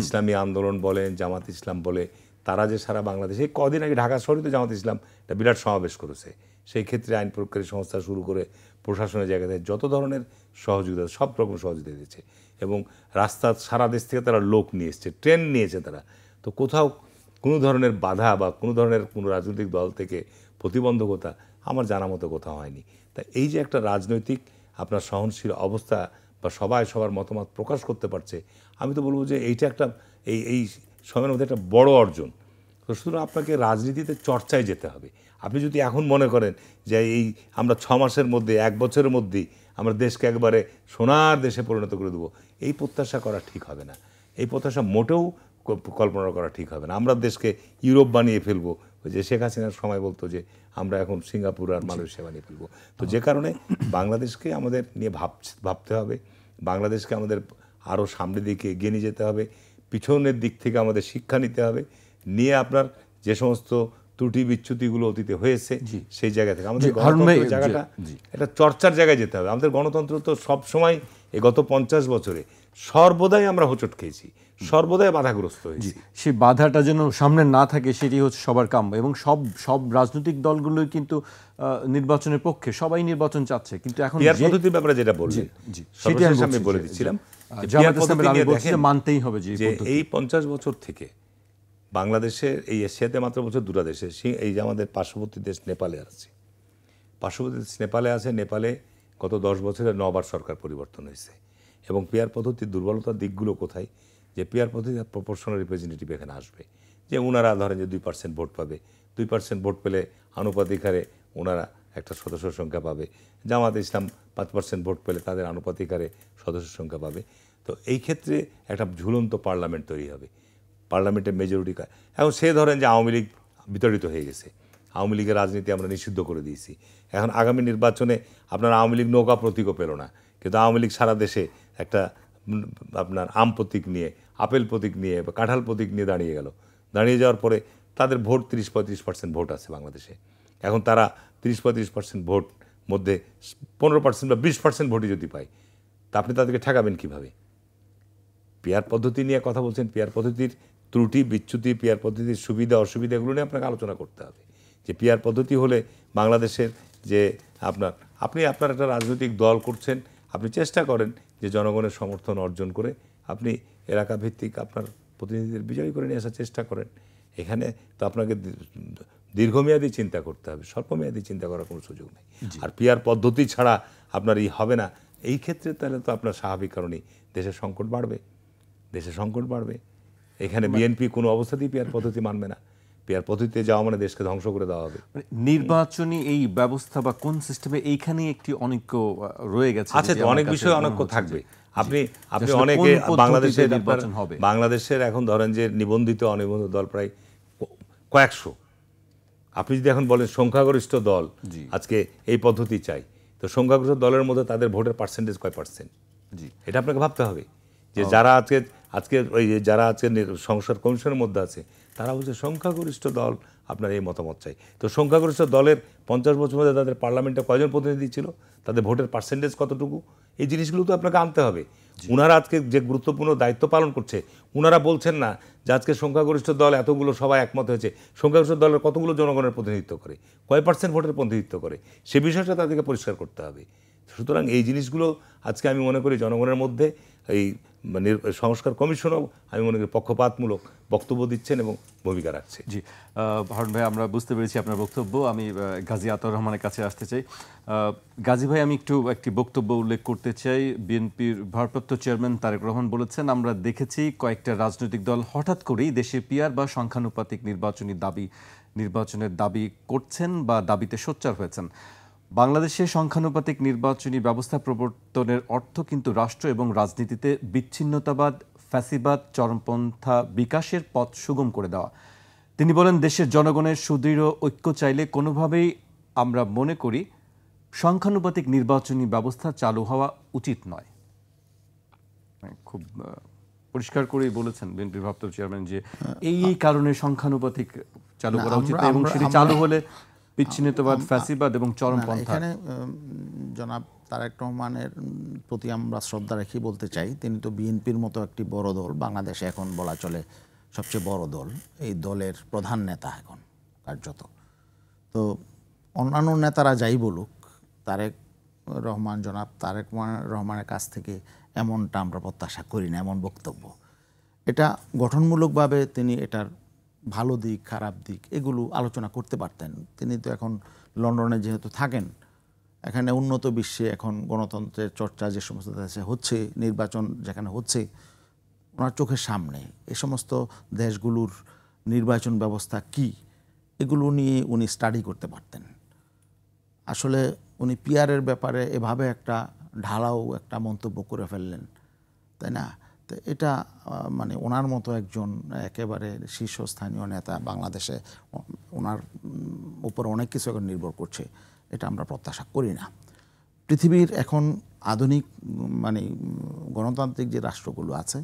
S2: ইসলামী আন্দোলন বলেন, জামাত ইসলাম বলে, তারা যে সারা বাংলাদেশে কদিন আগে ঢাকা শহরে তো জামাত ইসলাম একটা বিরাট সমাবেশ করেছে। সেই ক্ষেত্রে আইন প্রয়োগকারী সংস্থা শুরু করে প্রশাসনের জায়গাতে যত ধরনের সহযোগিতা, সব রকম সহযোগিতা দিয়েছে, এবং রাস্তা সারা দেশ থেকে তারা লোক নিয়ে এসছে, ট্রেন নিয়েছে তারা। তো কোথাও কোনো ধরনের বাধা বা কোনো ধরনের কোনো রাজনৈতিক দল থেকে প্রতিবন্ধকতা আমার জানা মতো কোথাও হয়নি। তা এই যে একটা রাজনৈতিক আপনার সহনশীল অবস্থা বা সবাই সবার মতামত প্রকাশ করতে পারছে, আমি তো বলবো যে এইটা একটা এই সময়ের মধ্যে একটা বড় অর্জন। তো সুতরাং আপনাকে রাজনীতিতে চর্চায় যেতে হবে। আপনি যদি এখন মনে করেন যে এই আমরা 6 মাসের মধ্যে 1 বছরের মধ্যেই আমরা দেশকে একবারে সোনার দেশে পরিণত করে দেবো, এই প্রত্যাশা করা ঠিক হবে না। এই প্রত্যাশা মোটেও কল্পনা করা ঠিক হবে না। আমরা দেশকে ইউরোপ বানিয়ে ফেলবো, যে শেখ হাসিনার সময় বলতো যে আমরা এখন সিঙ্গাপুর আর মালয়েশিয়া বানিয়ে ফেলবো। তো যে কারণে বাংলাদেশকে আমাদের নিয়ে ভাবতে হবে, বাংলাদেশকে আমাদের আরও সামনের দিকে এগিয়ে নিয়ে যেতে হবে, পিছনের দিক থেকে আমাদের শিক্ষা নিতে হবে, নিয়ে আপনার যে সমস্ত ত্রুটি বিচ্যুতিগুলো অতীতে হয়েছে সেই জায়গা থেকে আমাদের গণতন্ত্রের জায়গাটা এটা চর্চার জায়গায় যেতে হবে। আমাদের গণতন্ত্র তো সবসময় এই গত 50 বছরে সর্বদাই আমরা হোঁচট খেয়েছি, সর্বদাই বাধাগ্রস্ত হয়েছি।
S1: সেই বাধাটা যেন সামনে না থাকে সেটি হচ্ছে সবার কাম্য, এবং সব রাজনৈতিক দলগুলোই কিন্তু নির্বাচনের পক্ষে, সবাই নির্বাচন চাচ্ছে, কিন্তু এখন
S2: পিয়ার পদ্ধতির ব্যাপারে যেটা বললেন সেটা আমি বলে দিচ্ছিলাম, মানতেই হবে যে এই 50 বছর থেকে বাংলাদেশের এই এশিয়াতে মাত্র বছর দুটা দেশে, এই যে আমাদের পার্শ্ববর্তী দেশ নেপালে আছে, পার্শ্ববর্তী দেশ নেপালে আছে, নেপালে গত 10 বছরে 9 বার সরকার পরিবর্তন হয়েছে। এবং পিয়ার পদ্ধতির দুর্বলতার দিকগুলো কোথায়? যে পিয়ার পদ্ধতি প্রপোর্শনাল রিপ্রেজেন্টেটিভ এখানে আসবে, যে ওনারা ধরেন যে 2% ভোট পাবে, 2% ভোট পেলে আনুপাতিক হারে ওনারা একটা সদস্য সংখ্যা পাবে, জামাত ইসলাম 5% ভোট পেলে তাদের আনুপাতিক হারে সদস্য সংখ্যা পাবে। তো এই ক্ষেত্রে একটা ঝুলন্ত পার্লামেন্ট তৈরি হবে, পার্লামেন্টের মেজরিটি। এখন সে ধরেন যে আওয়ামী লীগ বিতাড়িত হয়ে গেছে, আওয়ামী লীগের রাজনীতি আমরা নিষিদ্ধ করে দিয়েছি, এখন আগামী নির্বাচনে আপনার আওয়ামী লীগ নৌকা প্রতীকও পেল না, কিন্তু আওয়ামী লীগ সারা দেশে একটা আপনার আম প্রতীক নিয়ে, আপেল প্রতীক নিয়ে বা কাঁঠাল প্রতীক নিয়ে দাঁড়িয়ে গেল। দাঁড়িয়ে যাওয়ার পরে তাদের ভোট 30-35% ভোট আছে বাংলাদেশে। এখন তারা 30-35% ভোট মধ্যে 15% বা 20% ভোটই যদি পায়, তা আপনি তাদেরকে ঠেকাবেন কীভাবে? পিয়ার পদ্ধতি নিয়ে কথা বলছেন, পিয়ার পদ্ধতির ত্রুটি বিচ্যুতি, পিয়ার পদ্ধতির সুবিধা অসুবিধা, এগুলো নিয়ে আপনাকে আলোচনা করতে হবে। যে পিয়ার পদ্ধতি হলে বাংলাদেশের যে আপনি আপনার একটা রাজনৈতিক দল করছেন, আপনি চেষ্টা করেন যে জনগণের সমর্থন অর্জন করে আপনি এলাকা ভিত্তিক আপনার প্রতিনিধিদের বিজয়ী করে নিয়ে আসার চেষ্টা করেন। এখানে তো আপনাকে দীর্ঘমেয়াদী চিন্তা করতে হবে, স্বল্পমেয়াদী চিন্তা করার কোনো সুযোগ নেই। আর পিয়ার পদ্ধতি ছাড়া আপনার হবে না এই ক্ষেত্রে, তাহলে তো আপনার স্বাভাবিক কারণেই দেশের সংকট বাড়বে, দেশের সংকট বাড়বে। এখানে বিএনপি কোনো অবস্থাতেই পিয়ার পদ্ধতি মানবে না। পিয়ার পদ্ধতিতে যাওয়া মানে দেশকে ধ্বংস করে দেওয়া হবে।
S1: নির্বাচনী এই ব্যবস্থা বা কোন সিস্টেমে এইখানে একটি অনৈক্য রয়ে গেছে,
S2: আছে তো অনেক বিষয় অনৈক্য থাকবে। আপনি অনেকে বাংলাদেশের এখন ধরেন যে নিবন্ধিত অনিবন্ধিত দল প্রায় কয়েকশো। আপনি যদি এখন বলেন সংখ্যাগরিষ্ঠ দল আজকে এই পদ্ধতি চাই, তো সংখ্যাগরিষ্ঠ দলের মধ্যে তাদের ভোটের পার্সেন্টেজ কয় পার্সেন্ট? এটা আপনাকে ভাবতে হবে যে যারা আজকে ওই যারা আজকে সংসদ কমিশনের মধ্যে আছে তারা হচ্ছে সংখ্যাগরিষ্ঠ দল, আপনার এই মতামত চাই। তো সংখ্যাগরিষ্ঠ দলের 50 বছর মধ্যে তাদের পার্লামেন্টে কয়জন প্রতিনিধি ছিল, তাদের ভোটের পার্সেন্টেজ কতটুকু, এই জিনিসগুলো তো আপনাকে আনতে হবে। উনারা আজকে যে গুরুত্বপূর্ণ দায়িত্ব পালন করছে, উনারা বলছেন না যে আজকে সংখ্যাগরিষ্ঠ দল এতগুলো সবাই একমত হয়েছে। সংখ্যাগরিষ্ঠ দলের কতগুলো জনগণের প্রতিনিধিত্ব করে, কয় % ভোটের প্রতিনিধিত্ব করে, সে বিষয়টা তাদেরকে পরিষ্কার করতে হবে। সুতরাং এই জিনিসগুলো আজকে আমি মনে করি জনগণের মধ্যে এই সংস্কার কমিশনও আমি মনে করি পক্ষপাতমূলক বক্তব্য দিচ্ছেন এবং ভূমিকা রাখছে।
S1: জি, হারুন ভাই, আমরা বুঝতে পেরেছি আপনার বক্তব্য। আমি গাজী আতাউর রহমানের কাছে আসতে চাই। গাজী ভাই, আমি একটি বক্তব্য উল্লেখ করতে চাই। বিএনপির ভারপ্রাপ্ত চেয়ারম্যান তারেক রহমান বলেছেন, আমরা দেখেছি কয়েকটা রাজনৈতিক দল হঠাৎ করেই দেশে পিআর বা সংখ্যানুপাতিক নির্বাচনের দাবি করছেন বা দাবিতে সোচ্চার হয়েছেন। বাংলাদেশে সংখ্যানুপাতিক নির্বাচনী ব্যবস্থা প্রবর্তনের অর্থ কিন্তু রাষ্ট্র এবং রাজনীতিতে বিচ্ছিন্নতাবাদ, ফ্যাসিবাদ, চরমপন্থা বিকাশের পথ সুগম করে দেওয়া। তিনি বলেন, দেশের জনগণের সুদৃঢ় ঐক্য চাইলে কোনোভাবেই আমরা মনে করি সংখ্যানুপাতিক নির্বাচনী ব্যবস্থা চালু হওয়া উচিত নয়। খুব পরিষ্কার করেই বলেছেন বিএনপির ভারপ্রাপ্ত চেয়ারম্যান যে এই কারণে সংখ্যানুপাতিক চালু করা উচিত এবং সেটি চালু হলে বিচ্ছিন্নতাবাদ, ফ্যাসিবাদ এবং চরমপন্থা।
S3: এখানে জনাব তারেক রহমানের প্রতি আমরা শ্রদ্ধা রেখে বলতে চাই, তিনি তো বিএনপির মতো একটি বড় দল, বাংলাদেশে এখন বলা চলে সবচেয়ে বড় দল, এই দলের প্রধান নেতা এখন কার্যত। তো অন্যান্য নেতারা যাই বলুক, জনাব তারেক রহমানের কাছ থেকে এমনটা আমরা প্রত্যাশা করি না, এমন বক্তব্য। এটা গঠনমূলকভাবে তিনি এটার ভালো দিক, খারাপ দিক এগুলো আলোচনা করতে পারতেন। তিনি তো এখন লন্ডনে যেহেতু থাকেন, এখানে উন্নত বিশ্বে এখন গণতন্ত্রের চর্চা যে সমস্ত দেশে হচ্ছে, নির্বাচন যেখানে হচ্ছে ওনার চোখের সামনে, এই সমস্ত দেশগুলোর নির্বাচন ব্যবস্থা কি এগুলো নিয়ে উনি স্টাডি করতে পারতেন। আসলে উনি পিআরের ব্যাপারে এভাবে একটা ঢালাও একটা মন্তব্য করে ফেললেন, তাই না? তো এটা মানে ওনার মতো একজন একেবারে শীর্ষস্থানীয় নেতা, বাংলাদেশে ওনার উপর অনেক কিছু এখন নির্ভর করছে, এটা আমরা প্রত্যাশা করি না। পৃথিবীর এখন আধুনিক মানে গণতান্ত্রিক যে রাষ্ট্রগুলো আছে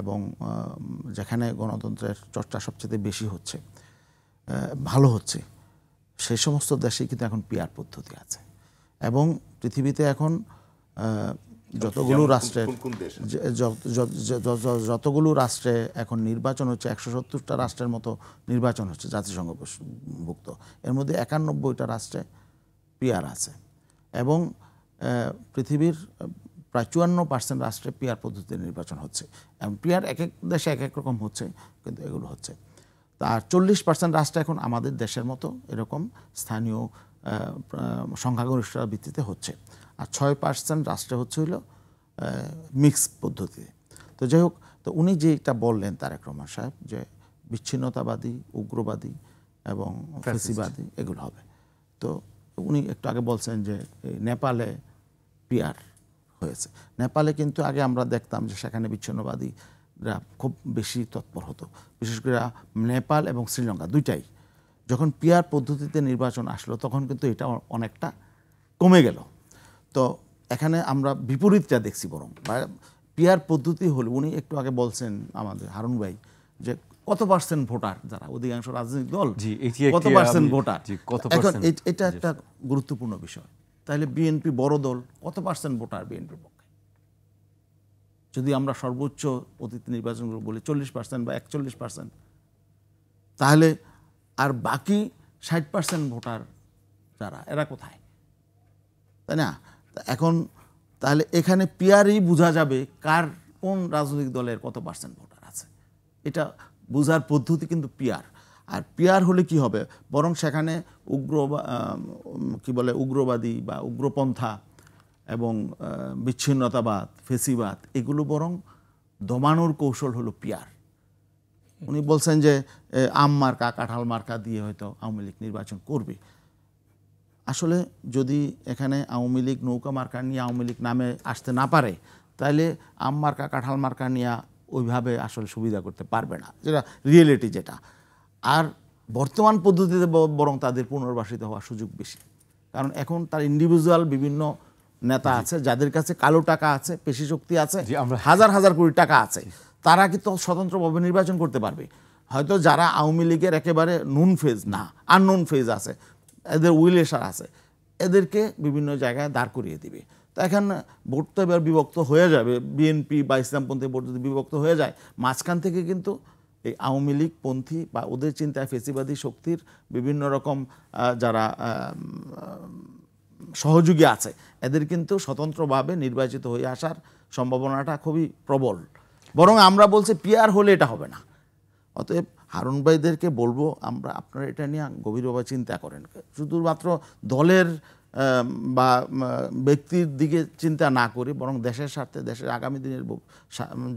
S3: এবং যেখানে গণতন্ত্রের চর্চা সবচেয়ে বেশি হচ্ছে, ভালো হচ্ছে, সেই সমস্ত দেশে কিন্তু এখন পিআর পদ্ধতি আছে। এবং পৃথিবীতে এখন যতগুলো রাষ্ট্রে এখন নির্বাচন হচ্ছে, 170টা রাষ্ট্রের মতো নির্বাচন হচ্ছে জাতিসংঘভুক্ত, এর মধ্যে 91টা রাষ্ট্রে পিআর আছে। এবং পৃথিবীর প্রায় 54% রাষ্ট্রে পিআর পদ্ধতিতে নির্বাচন হচ্ছে। এবং পিআর এক এক দেশে এক এক রকম হচ্ছে, কিন্তু এগুলো হচ্ছে। আর 40% রাষ্ট্রে এখন আমাদের দেশের মতো এরকম স্থানীয় সংখ্যাগরিষ্ঠতার ভিত্তিতে হচ্ছে। আর 6% রাষ্ট্রে হচ্ছে হলো মিক্স পদ্ধতিতে। তো যাই হোক, তো উনি যেটা বললেন তারেক রহমান সাহেব, যে বিচ্ছিন্নতাবাদী, উগ্রবাদী এবং ফ্যাসিবাদী এগুলো হবে। তো উনি একটু আগে বলছেন যে নেপালে পিআর হয়েছে। নেপালে কিন্তু আগে আমরা দেখতাম যে সেখানে বিচ্ছিন্নবাদীরা খুব বেশি তৎপর হতো, বিশেষ করে নেপাল এবং শ্রীলঙ্কা দুইটাই। যখন পিআর পদ্ধতিতে নির্বাচন আসলো তখন কিন্তু এটা অনেকটা কমে গেল। তো এখানে আমরা বিপরীতটা দেখছি, বরং পিআর পদ্ধতি হলে উনি একটু আগে বলছেন আমাদের হারুন ভাই যে কত পার্সেন্ট ভোটার, যারা অধিকাংশ রাজনৈতিক দল কত পার্সেন্ট ভোটার, এখন এটা একটা গুরুত্বপূর্ণ বিষয়। তাহলে বিএনপি বড় দল, কত পার্সেন্ট ভোটার বিএনপির পক্ষে? যদি আমরা সর্বোচ্চ অতীত নির্বাচনগুলো বলি 40% বা 41%, তাহলে আর বাকি 60% ভোটার যারা, এরা কোথায়, তাই না? এখন তাহলে এখানে পিআরই বোঝা যাবে কার কোন রাজনৈতিক দলের কত পার্সেন্ট ভোটার আছে। এটা বোঝার পদ্ধতি কিন্তু পিআর। আর পিআর হলে কি হবে, বরং সেখানে উগ্রবাদী বা উগ্রপন্থা এবং বিচ্ছিন্নতাবাদ, ফেসিবাদ এগুলো বরং দমানোর কৌশল হলো পিআর। উনি বলছেন যে আম মার্কা, কাঁঠাল মার্কা দিয়ে হয়তো আওয়ামী লীগ নির্বাচন করবে। আসলে যদি এখানে আওয়ামী লীগ নৌকা মার্কা নিয়ে আওয়ামী লীগ নামে আসতে না পারে, তাহলে আম মার্কা, কাঁঠাল মার্কা নিয়ে ওইভাবে আসলে সুবিধা করতে পারবে না, যেটা রিয়েলিটি যেটা। আর বর্তমান পদ্ধতিতে বরং তাদের পুনর্বাসিত হওয়ার সুযোগ বেশি, কারণ এখন তার ইন্ডিভিজুয়াল বিভিন্ন নেতা আছে যাদের কাছে কালো টাকা আছে, পেশি শক্তি আছে, হাজার হাজার কোটি টাকা আছে, তারা কিন্তু স্বতন্ত্রভাবে নির্বাচন করতে পারবে। হয়তো যারা আওয়ামী লীগের একেবারে নুন ফেজ না, আননোন ফেজ আছে, এদের উইলেশার আছে, এদেরকে বিভিন্ন জায়গায় দাঁড় করিয়ে দিবে। তো এখানে ভোট তো এবার বিভক্ত হয়ে যাবে, বিএনপি বা ইসলামপন্থী ভোট যদি বিভক্ত হয়ে যায়, মাঝখান থেকে কিন্তু এই আওয়ামী লীগ পন্থী বা ওদের চিন্তায় ফেসিবাদী শক্তির বিভিন্ন রকম যারা সহযোগী আছে, এদের কিন্তু স্বতন্ত্রভাবে নির্বাচিত হয়ে আসার সম্ভাবনাটা খুবই প্রবল। বরং আমরা বলছি পিআর হলে এটা হবে না। অতএব হারুন ভাইদেরকে বলবো, আপনারা এটা নিয়ে গভীরভাবে চিন্তা করেন, শুধুমাত্র দলের বা ব্যক্তির দিকে চিন্তা না করি, বরং দেশের স্বার্থে, দেশের আগামী দিনের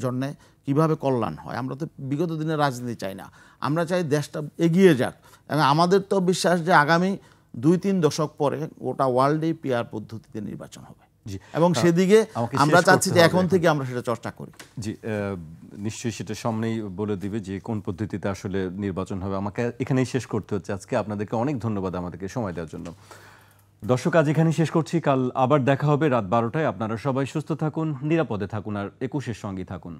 S3: জন্যে কিভাবে কল্যাণ হয়। আমরা তো বিগত দিনের রাজনীতি চাই না, আমরা চাই দেশটা এগিয়ে যাক। এবং আমাদের তো বিশ্বাস যে আগামী 2-3 দশক পরে গোটা ওয়ার্ল্ডেই পিআর পদ্ধতিতে নির্বাচন হবে, এবং সেদিকে আমরা চাচ্ছি যে এখন থেকে আমরা সেটা চর্চা করি।
S1: জি, নিশ্চয়ই সেটা সামনেই বলে দিবে যে কোন পদ্ধতিতে আসলে নির্বাচন হবে। আমাকে এখানেই শেষ করতে হচ্ছে আজকে। আপনাদেরকে অনেক ধন্যবাদ আমাদেরকে সময় দেওয়ার জন্য। দর্শক, আজ এখানেই শেষ করছি। কাল আবার দেখা হবে রাত 12টায়। আপনারা সবাই সুস্থ থাকুন, নিরাপদে থাকুন, আর 21-এর সঙ্গেই থাকুন।